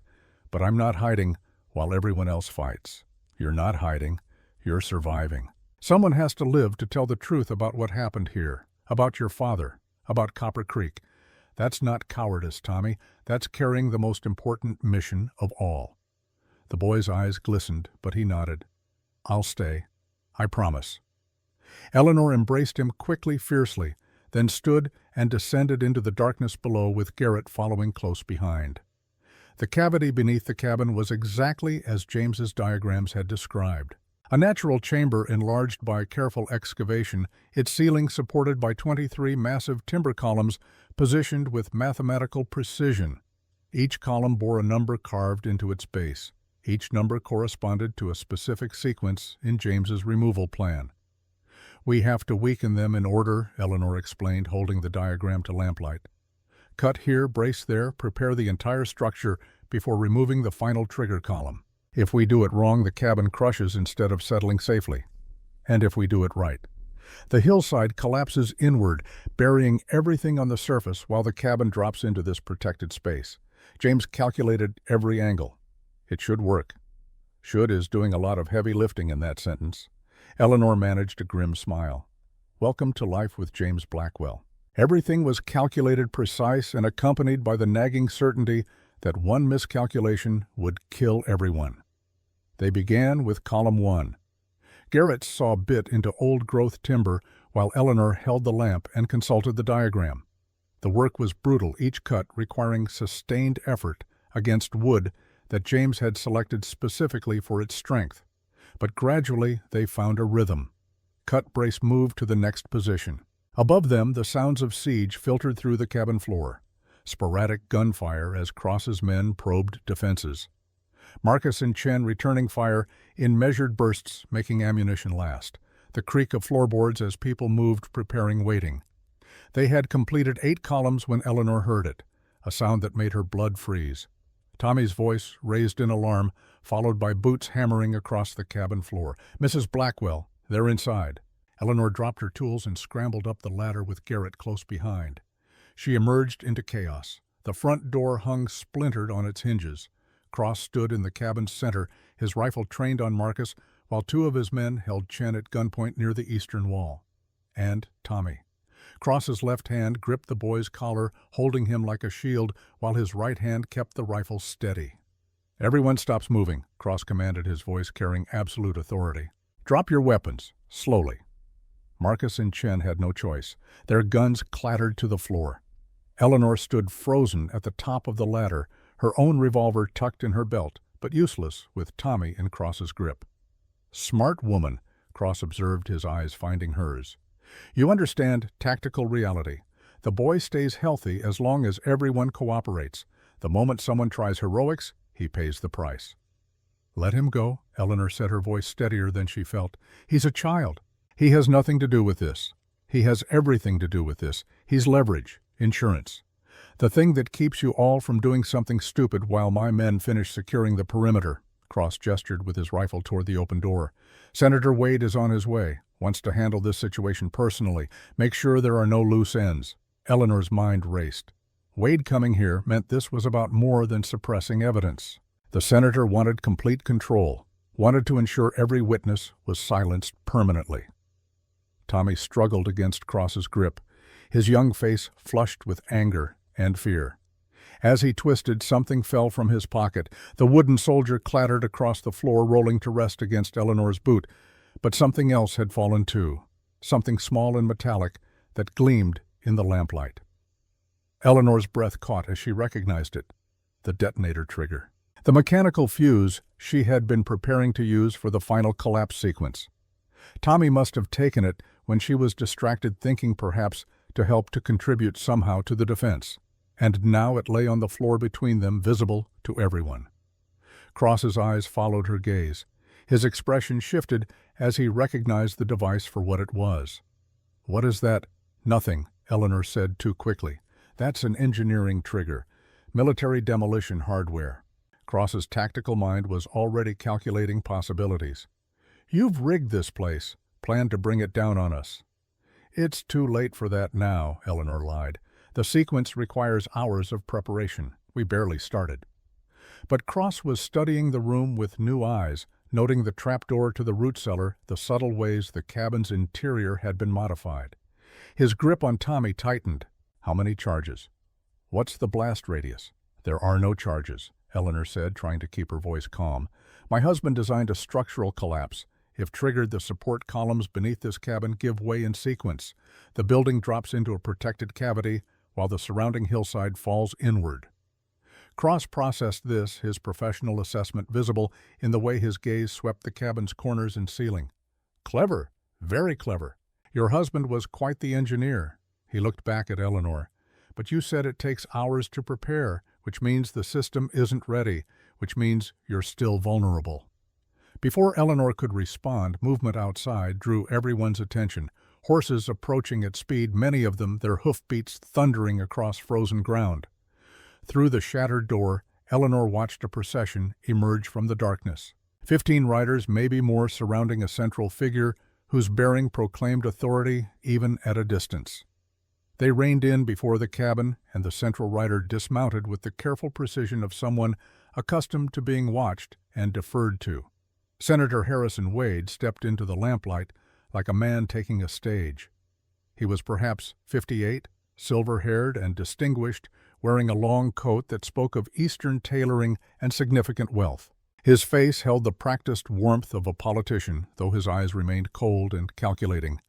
but I'm not hiding while everyone else fights. You're not hiding. You're surviving. Someone has to live to tell the truth about what happened here, about your father, about Copper Creek. That's not cowardice, Tommy. That's carrying the most important mission of all. The boy's eyes glistened, but he nodded. I'll stay. I promise. Eleanor embraced him quickly, fiercely, then stood and descended into the darkness below with Garrett following close behind. The cavity beneath the cabin was exactly as James's diagrams had described. A natural chamber enlarged by careful excavation, its ceiling supported by 23 massive timber columns positioned with mathematical precision. Each column bore a number carved into its base. Each number corresponded to a specific sequence in James's removal plan. We have to weaken them in order, Eleanor explained, holding the diagram to lamplight. Cut here, brace there, prepare the entire structure before removing the final trigger column. If we do it wrong, the cabin crushes instead of settling safely. And if we do it right. The hillside collapses inward, burying everything on the surface while the cabin drops into this protected space. James calculated every angle. It should work. Should is doing a lot of heavy lifting in that sentence. Eleanor managed a grim smile. Welcome to life with James Blackwell. Everything was calculated, precise, and accompanied by the nagging certainty that one miscalculation would kill everyone. They began with column 1. Garrett saw bit into old-growth timber while Eleanor held the lamp and consulted the diagram. The work was brutal, each cut requiring sustained effort against wood that James had selected specifically for its strength. But gradually they found a rhythm. Cut, brace, move to the next position. Above them, the sounds of siege filtered through the cabin floor. Sporadic gunfire as Cross's men probed defenses. Marcus and Chen returning fire in measured bursts, making ammunition last. The creak of floorboards as people moved, preparing, waiting. They had completed 8 columns when Eleanor heard it, a sound that made her blood freeze. Tommy's voice raised in alarm, followed by boots hammering across the cabin floor. Mrs. Blackwell, they're inside. Eleanor dropped her tools and scrambled up the ladder with Garrett close behind. She emerged into chaos. The front door hung splintered on its hinges. Cross stood in the cabin's center, his rifle trained on Marcus, while 2 of his men held Chen at gunpoint near the eastern wall. And Tommy. Cross's left hand gripped the boy's collar, holding him like a shield, while his right hand kept the rifle steady. Everyone stops moving, Cross commanded, his voice carrying absolute authority. Drop your weapons, slowly. Marcus and Chen had no choice. Their guns clattered to the floor. Eleanor stood frozen at the top of the ladder, her own revolver tucked in her belt, but useless with Tommy in Cross's grip. Smart woman, Cross observed, his eyes finding hers. You understand tactical reality. The boy stays healthy as long as everyone cooperates. The moment someone tries heroics, he pays the price. Let him go, Eleanor said, her voice steadier than she felt. He's a child. He has nothing to do with this. He has everything to do with this. He's leverage, insurance. The thing that keeps you all from doing something stupid while my men finish securing the perimeter. Cross gestured with his rifle toward the open door. Senator Wade is on his way, wants to handle this situation personally, make sure there are no loose ends. Eleanor's mind raced. Wade coming here meant this was about more than suppressing evidence. The senator wanted complete control, wanted to ensure every witness was silenced permanently. Tommy struggled against Cross's grip, his young face flushed with anger and fear. As he twisted, something fell from his pocket. The wooden soldier clattered across the floor, rolling to rest against Eleanor's boot. But something else had fallen too, something small and metallic that gleamed in the lamplight. Eleanor's breath caught as she recognized it, the detonator trigger. The mechanical fuse she had been preparing to use for the final collapse sequence. Tommy must have taken it when she was distracted, thinking perhaps to help to contribute somehow to the defense. And now it lay on the floor between them, visible to everyone. Cross's eyes followed her gaze. His expression shifted as he recognized the device for what it was. "What is that?" "Nothing," Eleanor said too quickly. "That's an engineering trigger. Military demolition hardware." Cross's tactical mind was already calculating possibilities. "You've rigged this place, planned to bring it down on us." "It's too late for that now," Eleanor lied. "The sequence requires hours of preparation. We barely started." But Cross was studying the room with new eyes, noting the trapdoor to the root cellar, the subtle ways the cabin's interior had been modified. His grip on Tommy tightened. "How many charges?" "What's the blast radius?" "There are no charges," Eleanor said, trying to keep her voice calm. "My husband designed a structural collapse. If triggered, the support columns beneath this cabin give way in sequence. The building drops into a protected cavity, while the surrounding hillside falls inward." Cross processed this, his professional assessment visible in the way his gaze swept the cabin's corners and ceiling. "Clever, very clever. Your husband was quite the engineer." He looked back at Eleanor. "But you said it takes hours to prepare, which means the system isn't ready, which means you're still vulnerable." Before Eleanor could respond, movement outside drew everyone's attention. Horses approaching at speed, many of them, their hoofbeats thundering across frozen ground. Through the shattered door, Eleanor watched a procession emerge from the darkness. 15 riders, maybe more, surrounding a central figure whose bearing proclaimed authority even at a distance. They reined in before the cabin, and the central rider dismounted with the careful precision of someone accustomed to being watched and deferred to. Senator Harrison Wade stepped into the lamplight like a man taking a stage. He was perhaps 58, silver-haired and distinguished, wearing a long coat that spoke of Eastern tailoring and significant wealth. His face held the practiced warmth of a politician, though his eyes remained cold and calculating.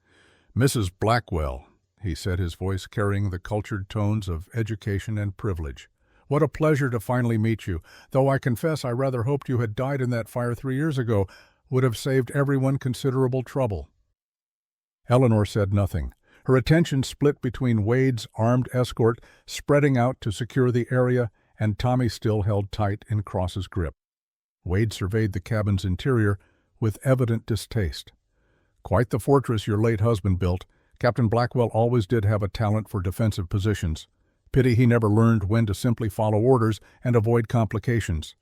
"Mrs. Blackwell," he said, his voice carrying the cultured tones of education and privilege. "What a pleasure to finally meet you, though I confess I rather hoped you had died in that fire 3 years ago. Would have saved everyone considerable trouble." Eleanor said nothing. Her attention split between Wade's armed escort spreading out to secure the area and Tommy still held tight in Cross's grip. Wade surveyed the cabin's interior with evident distaste. "Quite the fortress your late husband built. Captain Blackwell always did have a talent for defensive positions. Pity he never learned when to simply follow orders and avoid complications."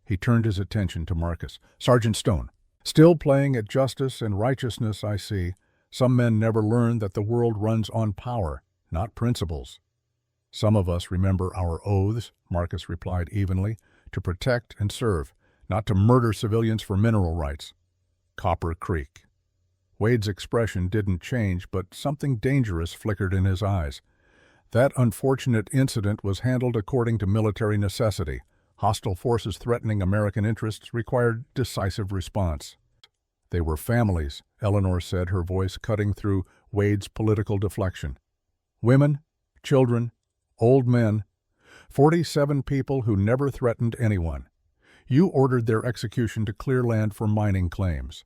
He turned his attention to Marcus. "Sergeant Stone. Still playing at justice and righteousness, I see. Some men never learn that the world runs on power, not principles." "Some of us remember our oaths," Marcus replied evenly, "to protect and serve, not to murder civilians for mineral rights." Copper Creek. Wade's expression didn't change, but something dangerous flickered in his eyes. That unfortunate incident was handled according to military necessity. Hostile forces threatening American interests required decisive response. "They were families," Eleanor said, her voice cutting through Wade's political deflection. "Women, children, old men, 47 people who never threatened anyone. You ordered their execution to clear land for mining claims.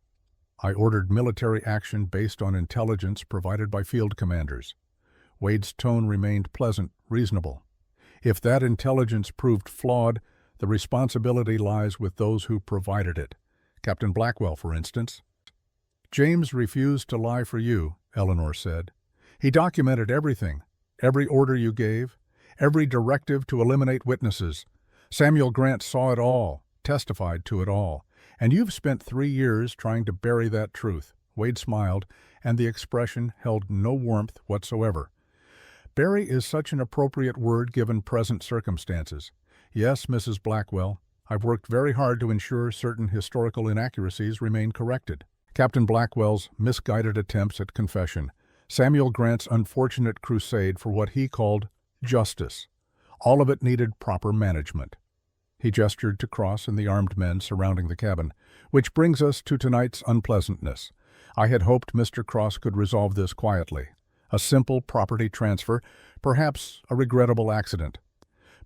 I ordered military action based on intelligence provided by field commanders." Wade's tone remained pleasant, reasonable. "If that intelligence proved flawed, the responsibility lies with those who provided it. Captain Blackwell, for instance." "James refused to lie for you," Eleanor said. "He documented everything, every order you gave, every directive to eliminate witnesses. Samuel Grant saw it all, testified to it all, and you've spent 3 years trying to bury that truth." Wade smiled, and the expression held no warmth whatsoever. "Bury is such an appropriate word given present circumstances. Yes, Mrs. Blackwell, I've worked very hard to ensure certain historical inaccuracies remain corrected." Captain Blackwell's misguided attempts at confession, Samuel Grant's unfortunate crusade for what he called justice. All of it needed proper management. He gestured to Cross and the armed men surrounding the cabin. "Which brings us to tonight's unpleasantness. I had hoped Mr. Cross could resolve this quietly. A simple property transfer, perhaps a regrettable accident.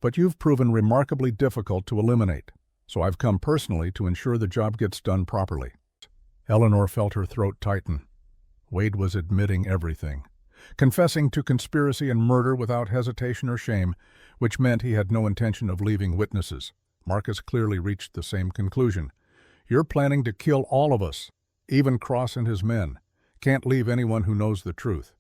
But you've proven remarkably difficult to eliminate, so I've come personally to ensure the job gets done properly." Eleanor felt her throat tighten. Wade was admitting everything, confessing to conspiracy and murder without hesitation or shame, which meant he had no intention of leaving witnesses. Marcus clearly reached the same conclusion. "You're planning to kill all of us, even Cross and his men. Can't leave anyone who knows the truth."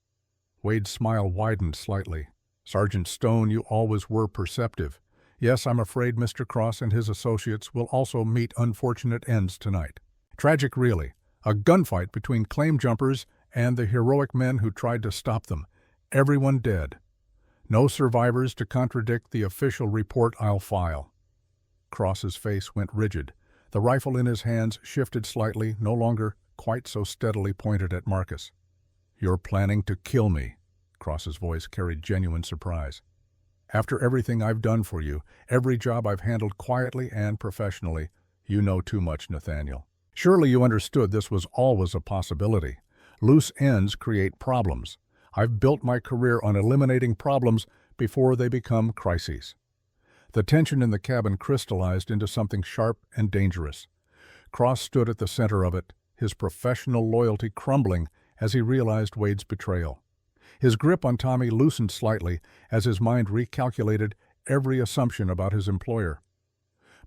Wade's smile widened slightly. "Sergeant Stone, you always were perceptive. Yes, I'm afraid Mr. Cross and his associates will also meet unfortunate ends tonight. Tragic, really. A gunfight between claim jumpers and the heroic men who tried to stop them. Everyone dead. No survivors to contradict the official report I'll file." Cross's face went rigid. The rifle in his hands shifted slightly, no longer quite so steadily pointed at Marcus. "You're planning to kill me." Cross's voice carried genuine surprise. "After everything I've done for you, every job I've handled quietly and professionally, you know too much, Nathaniel. Surely you understood this was always a possibility. Loose ends create problems. I've built my career on eliminating problems before they become crises." The tension in the cabin crystallized into something sharp and dangerous. Cross stood at the center of it, his professional loyalty crumbling as he realized Wade's betrayal. His grip on Tommy loosened slightly as his mind recalculated every assumption about his employer.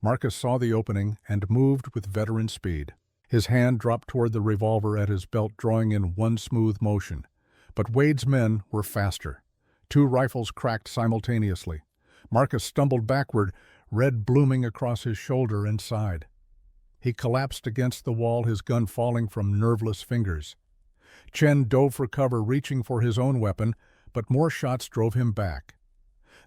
Marcus saw the opening and moved with veteran speed. His hand dropped toward the revolver at his belt, drawing in one smooth motion. But Wade's men were faster. 2 rifles cracked simultaneously. Marcus stumbled backward, red blooming across his shoulder and side. He collapsed against the wall, his gun falling from nerveless fingers. Chen dove for cover, reaching for his own weapon, but more shots drove him back.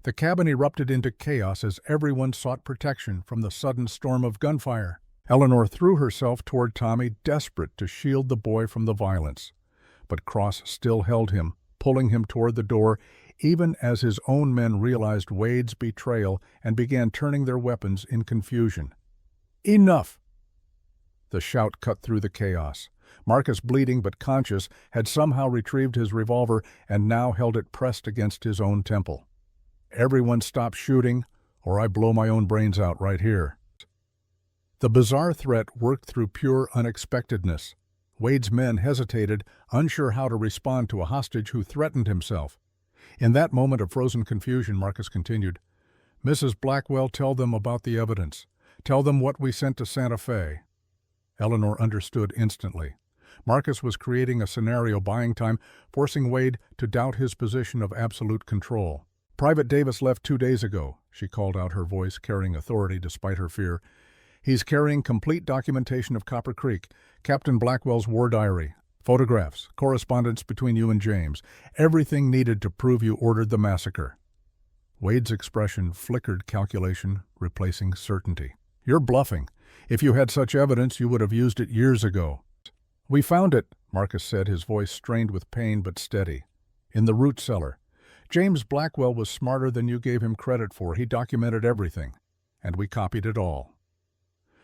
The cabin erupted into chaos as everyone sought protection from the sudden storm of gunfire. Eleanor threw herself toward Tommy, desperate to shield the boy from the violence. But Cross still held him, pulling him toward the door, even as his own men realized Wade's betrayal and began turning their weapons in confusion. "Enough!" The shout cut through the chaos. Marcus, bleeding but conscious, had somehow retrieved his revolver and now held it pressed against his own temple. "Everyone stop shooting, or I blow my own brains out right here." The bizarre threat worked through pure unexpectedness. Wade's men hesitated, unsure how to respond to a hostage who threatened himself. In that moment of frozen confusion, Marcus continued, "Mrs. Blackwell, tell them about the evidence. Tell them what we sent to Santa Fe." Eleanor understood instantly. Marcus was creating a scenario, buying time, forcing Wade to doubt his position of absolute control. "Private Davis left 2 days ago," she called out, her voice carrying authority despite her fear. "He's carrying complete documentation of Copper Creek, Captain Blackwell's war diary, photographs, correspondence between you and James, everything needed to prove you ordered the massacre." Wade's expression flickered calculation, replacing certainty. "You're bluffing. If you had such evidence, you would have used it years ago." "We found it," Marcus said, his voice strained with pain but steady. "In the root cellar. James Blackwell was smarter than you gave him credit for. He documented everything, and we copied it all."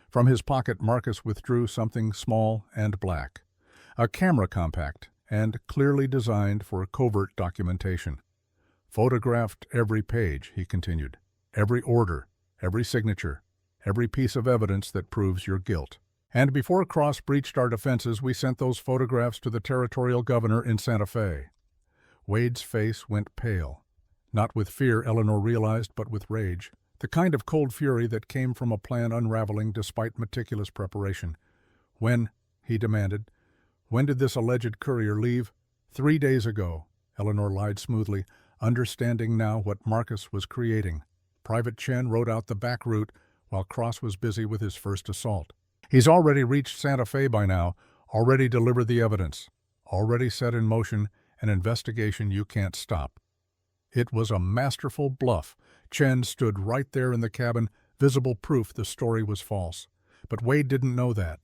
From his pocket, Marcus withdrew something small and black. A camera compact, and clearly designed for covert documentation. "Photographed every page," he continued. "Every order, every signature, every piece of evidence that proves your guilt. And before Cross breached our defenses, we sent those photographs to the territorial governor in Santa Fe." Wade's face went pale. Not with fear, Eleanor realized, but with rage. The kind of cold fury that came from a plan unraveling despite meticulous preparation. "When?" he demanded. "When did this alleged courier leave?" 3 days ago," Eleanor lied smoothly. understanding now what Marcus was creating. Private Chen rode out the back route while Cross was busy with his first assault. He's already reached Santa Fe by now, already delivered the evidence, already set in motion an investigation you can't stop. It was a masterful bluff. Chen stood right there in the cabin, visible proof the story was false. But Wade didn't know that.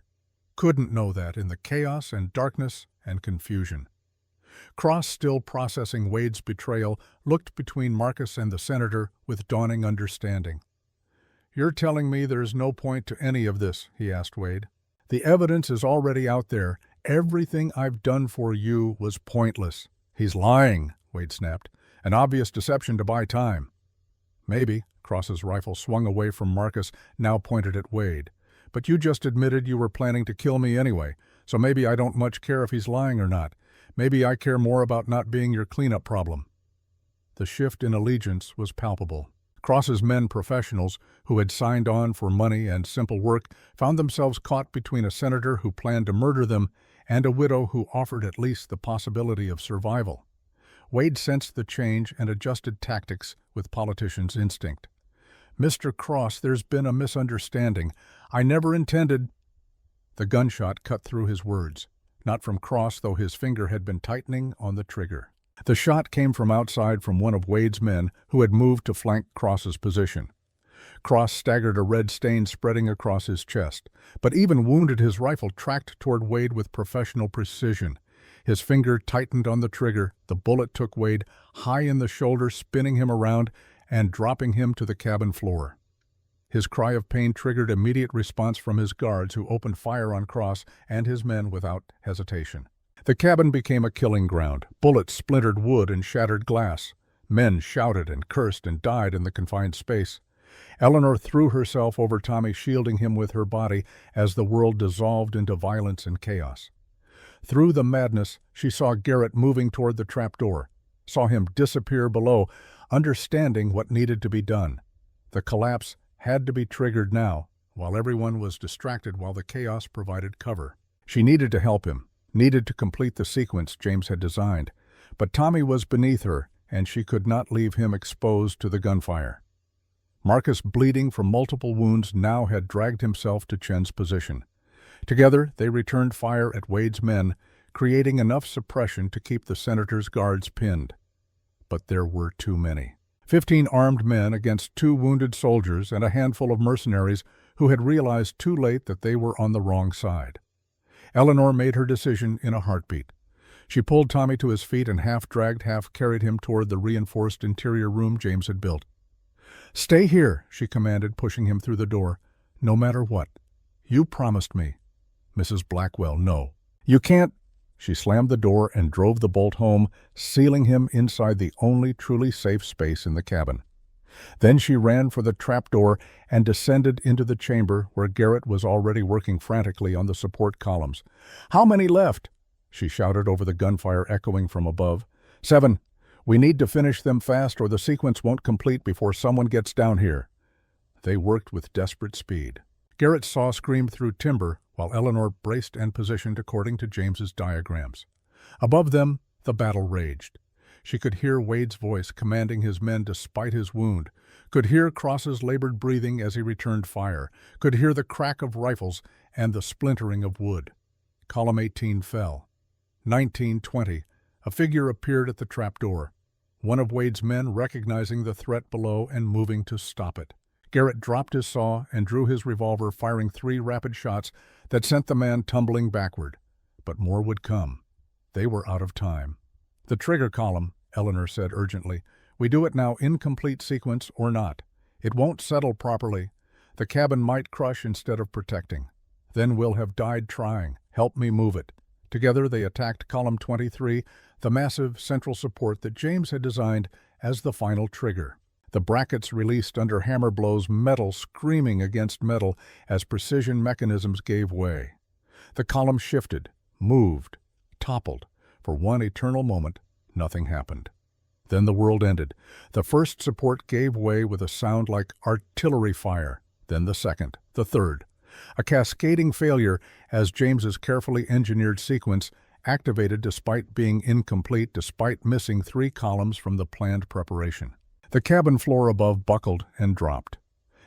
Couldn't know that in the chaos and darkness and confusion. Cross, still processing Wade's betrayal, looked between Marcus and the senator with dawning understanding. "You're telling me there's no point to any of this?" he asked Wade. "The evidence is already out there. Everything I've done for you was pointless." "He's lying," Wade snapped. "An obvious deception to buy time." "Maybe." Cross's rifle swung away from Marcus, now pointed at Wade. "But you just admitted you were planning to kill me anyway, so maybe I don't much care if he's lying or not. Maybe I care more about not being your cleanup problem." The shift in allegiance was palpable. Cross's men professionals, who had signed on for money and simple work, found themselves caught between a senator who planned to murder them and a widow who offered at least the possibility of survival. Wade sensed the change and adjusted tactics with politician's instinct. "Mr. Cross, there's been a misunderstanding. I never intended—" The gunshot cut through his words. Not from Cross, though his finger had been tightening on the trigger. The shot came from outside from one of Wade's men who had moved to flank Cross's position. Cross staggered, a red stain spreading across his chest, but even wounded, his rifle tracked toward Wade with professional precision. His finger tightened on the trigger. The bullet took Wade high in the shoulder, spinning him around and dropping him to the cabin floor. His cry of pain triggered immediate response from his guards, who opened fire on Cross and his men without hesitation. The cabin became a killing ground. Bullets splintered wood and shattered glass. Men shouted and cursed and died in the confined space. Eleanor threw herself over Tommy, shielding him with her body as the world dissolved into violence and chaos. Through the madness, she saw Garrett moving toward the trapdoor, saw him disappear below, understanding what needed to be done. The collapse had to be triggered now, while everyone was distracted, while the chaos provided cover. She needed to help him, needed to complete the sequence James had designed, but Tommy was beneath her, and she could not leave him exposed to the gunfire. Marcus, bleeding from multiple wounds, now had dragged himself to Chen's position. Together, they returned fire at Wade's men, creating enough suppression to keep the senator's guards pinned. But there were too many. 15 armed men against 2 wounded soldiers and a handful of mercenaries who had realized too late that they were on the wrong side. Eleanor made her decision in a heartbeat. She pulled Tommy to his feet and half-dragged, half-carried him toward the reinforced interior room James had built. "Stay here," she commanded, pushing him through the door. "No matter what. You promised me." "Mrs. Blackwell, no. You can't—" She slammed the door and drove the bolt home, sealing him inside the only truly safe space in the cabin. Then she ran for the trapdoor and descended into the chamber where Garrett was already working frantically on the support columns. "How many left?" she shouted over the gunfire echoing from above. 7. We need to finish them fast or the sequence won't complete before someone gets down here." They worked with desperate speed. Garrett's saw screamed through timber while Eleanor braced and positioned according to James's diagrams. Above them, the battle raged. She could hear Wade's voice commanding his men despite his wound, could hear Cross's labored breathing as he returned fire, could hear the crack of rifles and the splintering of wood. Column 18 fell. 19:20, a figure appeared at the trapdoor, one of Wade's men recognizing the threat below and moving to stop it. Garrett dropped his saw and drew his revolver, firing 3 rapid shots that sent the man tumbling backward. But more would come. They were out of time. "The trigger column," Eleanor said urgently. "We do it now, incomplete sequence or not. It won't settle properly. The cabin might crush instead of protecting. Then we'll have died trying. Help me move it." Together they attacked column 23, the massive central support that James had designed as the final trigger. The brackets released under hammer blows, metal screaming against metal as precision mechanisms gave way. The column shifted, moved, toppled. For one eternal moment, nothing happened. Then the world ended. The first support gave way with a sound like artillery fire, then the second, the third. A cascading failure as James's carefully engineered sequence activated despite being incomplete, despite missing 3 columns from the planned preparation. The cabin floor above buckled and dropped.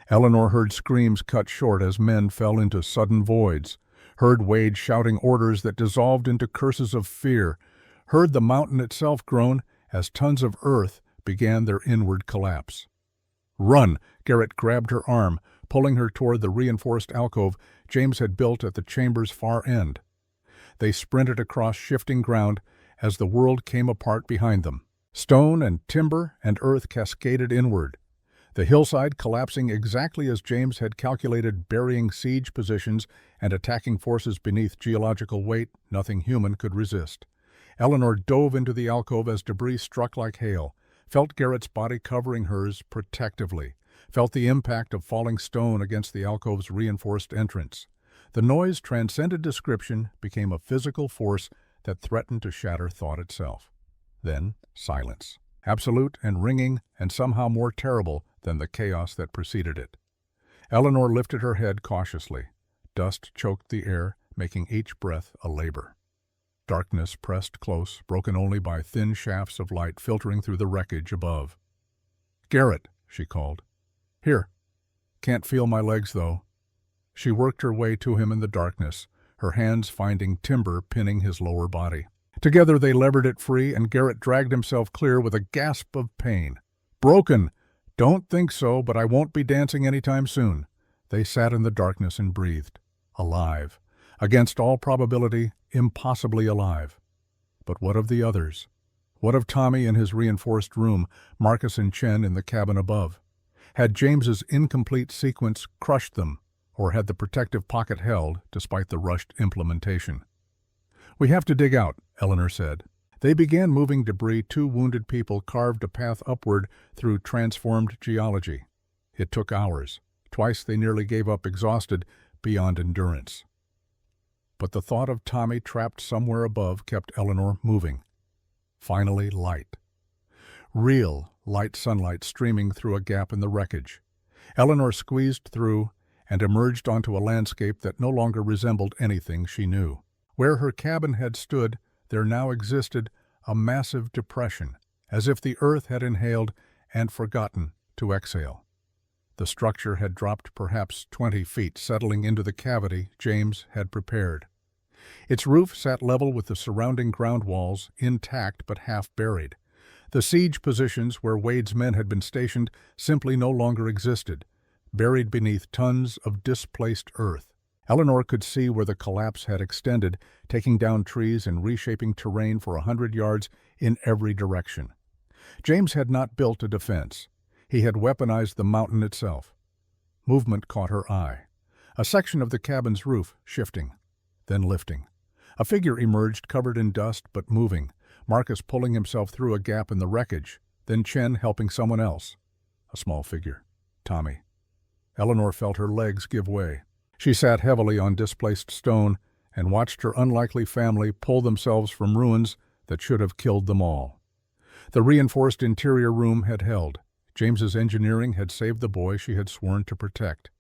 Eleanor heard screams cut short as men fell into sudden voids, heard Wade shouting orders that dissolved into curses of fear, heard the mountain itself groan as tons of earth began their inward collapse. "Run!" Garrett grabbed her arm, pulling her toward the reinforced alcove James had built at the chamber's far end. They sprinted across shifting ground as the world came apart behind them. Stone and timber and earth cascaded inward, the hillside collapsing exactly as James had calculated, burying siege positions and attacking forces beneath geological weight nothing human could resist. Eleanor dove into the alcove as debris struck like hail, felt Garrett's body covering hers protectively, felt the impact of falling stone against the alcove's reinforced entrance. The noise transcended description, became a physical force that threatened to shatter thought itself. Then silence, absolute and ringing and somehow more terrible than the chaos that preceded it. Eleanor lifted her head cautiously. Dust choked the air, making each breath a labor. Darkness pressed close, broken only by thin shafts of light filtering through the wreckage above. "Garrett," she called. "Here. Can't feel my legs, though." She worked her way to him in the darkness, her hands finding timber pinning his lower body. Together they levered it free, and Garrett dragged himself clear with a gasp of pain. "Broken! Don't think so, but I won't be dancing anytime soon." They sat in the darkness and breathed. Alive. Against all probability, impossibly alive. But what of the others? What of Tommy in his reinforced room, Marcus and Chen in the cabin above? Had James's incomplete sequence crushed them, or had the protective pocket held despite the rushed implementation? "We have to dig out," Eleanor said. They began moving debris. 2 wounded people carved a path upward through transformed geology. It took hours. Twice they nearly gave up, exhausted beyond endurance. But the thought of Tommy trapped somewhere above kept Eleanor moving. Finally, light. Real, light sunlight streaming through a gap in the wreckage. Eleanor squeezed through and emerged onto a landscape that no longer resembled anything she knew. Where her cabin had stood, there now existed a massive depression, as if the earth had inhaled and forgotten to exhale. The structure had dropped perhaps 20 feet, settling into the cavity James had prepared. Its roof sat level with the surrounding ground walls, intact but half buried. The siege positions where Wade's men had been stationed simply no longer existed, buried beneath tons of displaced earth. Eleanor could see where the collapse had extended, taking down trees and reshaping terrain for 100 yards in every direction. James had not built a defense. He had weaponized the mountain itself. Movement caught her eye. A section of the cabin's roof shifting, then lifting. A figure emerged, covered in dust but moving, Marcus pulling himself through a gap in the wreckage, then Chen helping someone else. A small figure. Tommy. Eleanor felt her legs give way. She sat heavily on displaced stone and watched her unlikely family pull themselves from ruins that should have killed them all. The reinforced interior room had held. James's engineering had saved the boy she had sworn to protect.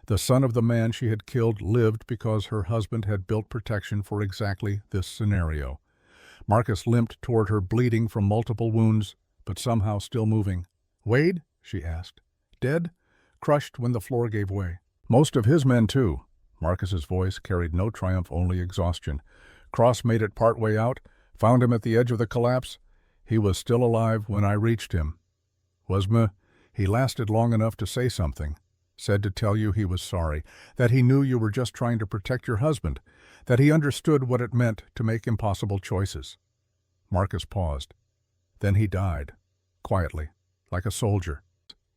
The son of the man she had killed lived because her husband had built protection for exactly this scenario. Marcus limped toward her, bleeding from multiple wounds, but somehow still moving. "Wade?" she asked. "Dead?" Crushed when the floor gave way. "Most of his men, too." Marcus's voice carried no triumph, only exhaustion. "Cross made it part way out, found him at the edge of the collapse. He was still alive when I reached him. He lasted long enough to say something. Said to tell you he was sorry, that he knew you were just trying to protect your husband, that he understood what it meant to make impossible choices." Marcus paused. Then he died, quietly, like a soldier.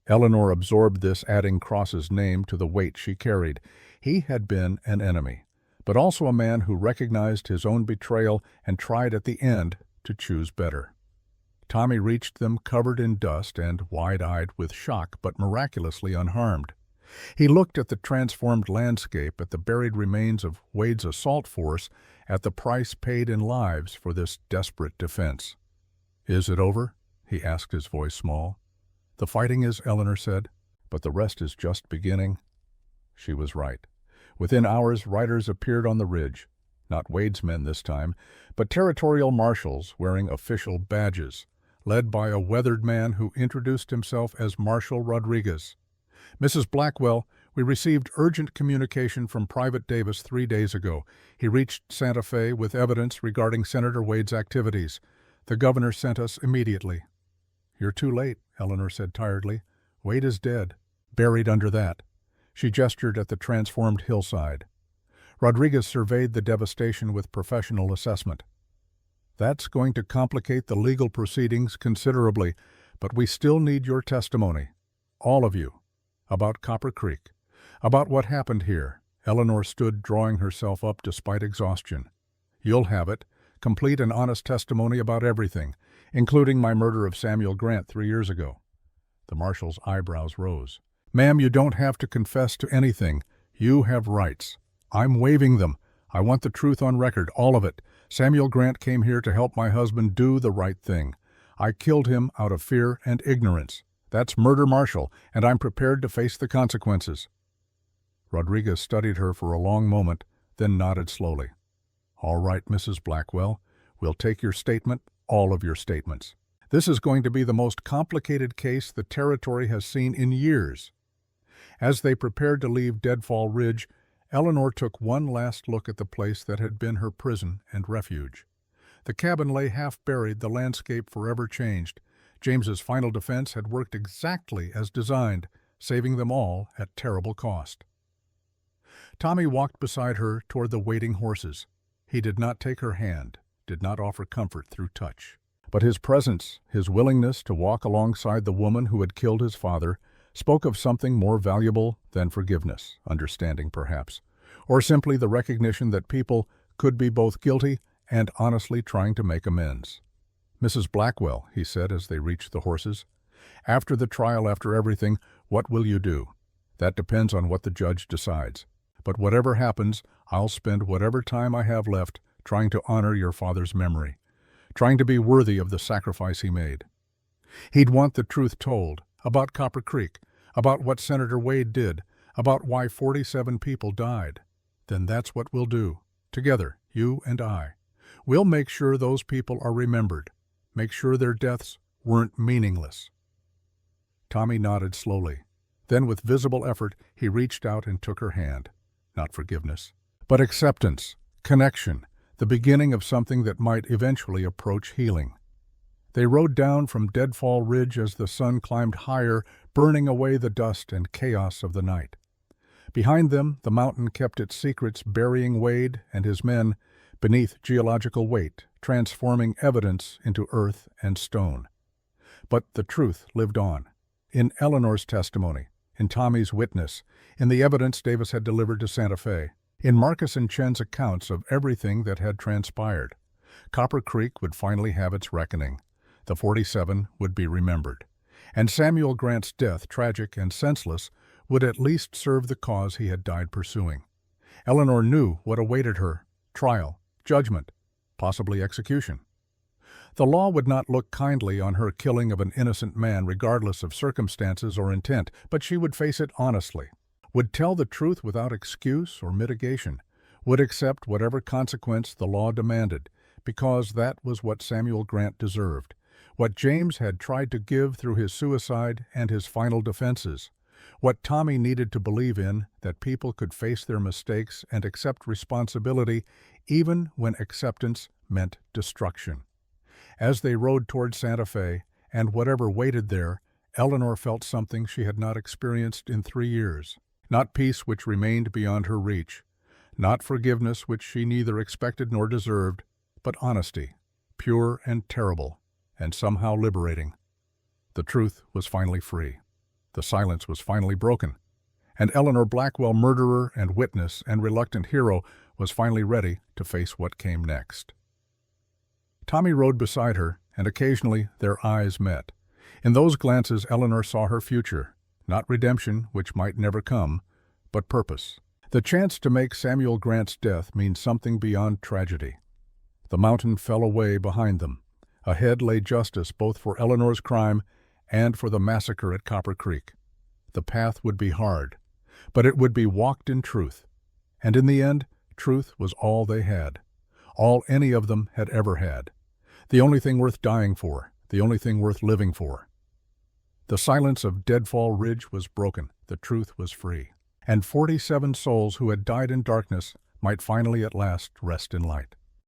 Eleanor absorbed this, adding Cross's name to the weight she carried. He had been an enemy, but also a man who recognized his own betrayal and tried at the end to choose better. Tommy reached them covered in dust and wide-eyed with shock, but miraculously unharmed. He looked at the transformed landscape, at the buried remains of Wade's assault force, at the price paid in lives for this desperate defense. "Is it over?" he asked, his voice small. "The fighting is," Eleanor said, "but the rest is just beginning." She was right. Within hours, riders appeared on the ridge. Not Wade's men this time, but territorial marshals wearing official badges, led by a weathered man who introduced himself as Marshal Rodriguez. "Mrs. Blackwell, we received urgent communication from Private Davis 3 days ago. He reached Santa Fe with evidence regarding Senator Wade's activities. The governor sent us immediately." "You're too late," Eleanor said tiredly. "Wade is dead, buried under that." She gestured at the transformed hillside. Rodriguez surveyed the devastation with professional assessment. "That's going to complicate the legal proceedings considerably, but we still need your testimony. All of you. About Copper Creek. About what happened here." Eleanor stood drawing herself up despite exhaustion. "You'll have it. Complete and honest testimony about everything, including my murder of Samuel Grant 3 years ago." The marshal's eyebrows rose. "Ma'am, you don't have to confess to anything. You have rights. I'm waiving them. I want the truth on record, all of it. Samuel Grant came here to help my husband do the right thing. I killed him out of fear and ignorance. That's murder, Marshal, and I'm prepared to face the consequences." Rodriguez studied her for a long moment, then nodded slowly. "All right, Mrs. Blackwell. We'll take your statement, all of your statements. This is going to be the most complicated case the territory has seen in years." As they prepared to leave Deadfall Ridge, Eleanor took one last look at the place that had been her prison and refuge. The cabin lay half buried, the landscape forever changed. James's final defense had worked exactly as designed, saving them all at terrible cost. Tommy walked beside her toward the waiting horses. He did not take her hand, did not offer comfort through touch. But his presence, his willingness to walk alongside the woman who had killed his father, spoke of something more valuable than forgiveness, understanding perhaps, or simply the recognition that people could be both guilty and honestly trying to make amends. "Mrs. Blackwell," he said as they reached the horses, "after the trial, after everything, what will you do? That depends on what the judge decides. But whatever happens, I'll spend whatever time I have left trying to honor your father's memory, trying to be worthy of the sacrifice he made." He'd want the truth told, about Copper Creek, about what Senator Wade did, about why 47 people died. "Then that's what we'll do. Together, you and I. We'll make sure those people are remembered. Make sure their deaths weren't meaningless." Tommy nodded slowly. Then with visible effort, he reached out and took her hand. Not forgiveness, but acceptance, connection, the beginning of something that might eventually approach healing. They rode down from Deadfall Ridge as the sun climbed higher, burning away the dust and chaos of the night. Behind them, the mountain kept its secrets, burying Wade and his men beneath geological weight, transforming evidence into earth and stone. But the truth lived on. In Eleanor's testimony, in Tommy's witness, in the evidence Davis had delivered to Santa Fe, in Marcus and Chen's accounts of everything that had transpired. Copper Creek would finally have its reckoning. The 47 would be remembered. And Samuel Grant's death, tragic and senseless, would at least serve the cause he had died pursuing. Eleanor knew what awaited her: trial, judgment, possibly execution. The law would not look kindly on her killing of an innocent man regardless of circumstances or intent, but she would face it honestly, would tell the truth without excuse or mitigation, would accept whatever consequence the law demanded, because that was what Samuel Grant deserved, what James had tried to give through his suicide and his final defenses, what Tommy needed to believe in, that people could face their mistakes and accept responsibility even when acceptance meant destruction. As they rode toward Santa Fe, and whatever waited there, Eleanor felt something she had not experienced in 3 years. Not peace which remained beyond her reach, not forgiveness which she neither expected nor deserved, but honesty, pure and terrible, and somehow liberating. The truth was finally free. The silence was finally broken. And Eleanor Blackwell, murderer and witness and reluctant hero, was finally ready to face what came next. Tommy rode beside her, and occasionally their eyes met. In those glances Eleanor saw her future, not redemption, which might never come, but purpose. The chance to make Samuel Grant's death mean something beyond tragedy. The mountain fell away behind them. Ahead lay justice both for Eleanor's crime and for the massacre at Copper Creek. The path would be hard, but it would be walked in truth. And in the end, Truth was all they had, all any of them had ever had. The only thing worth dying for, the only thing worth living for. The silence of Deadfall Ridge was broken, the truth was free. And 47 souls who had died in darkness might finally at last rest in light.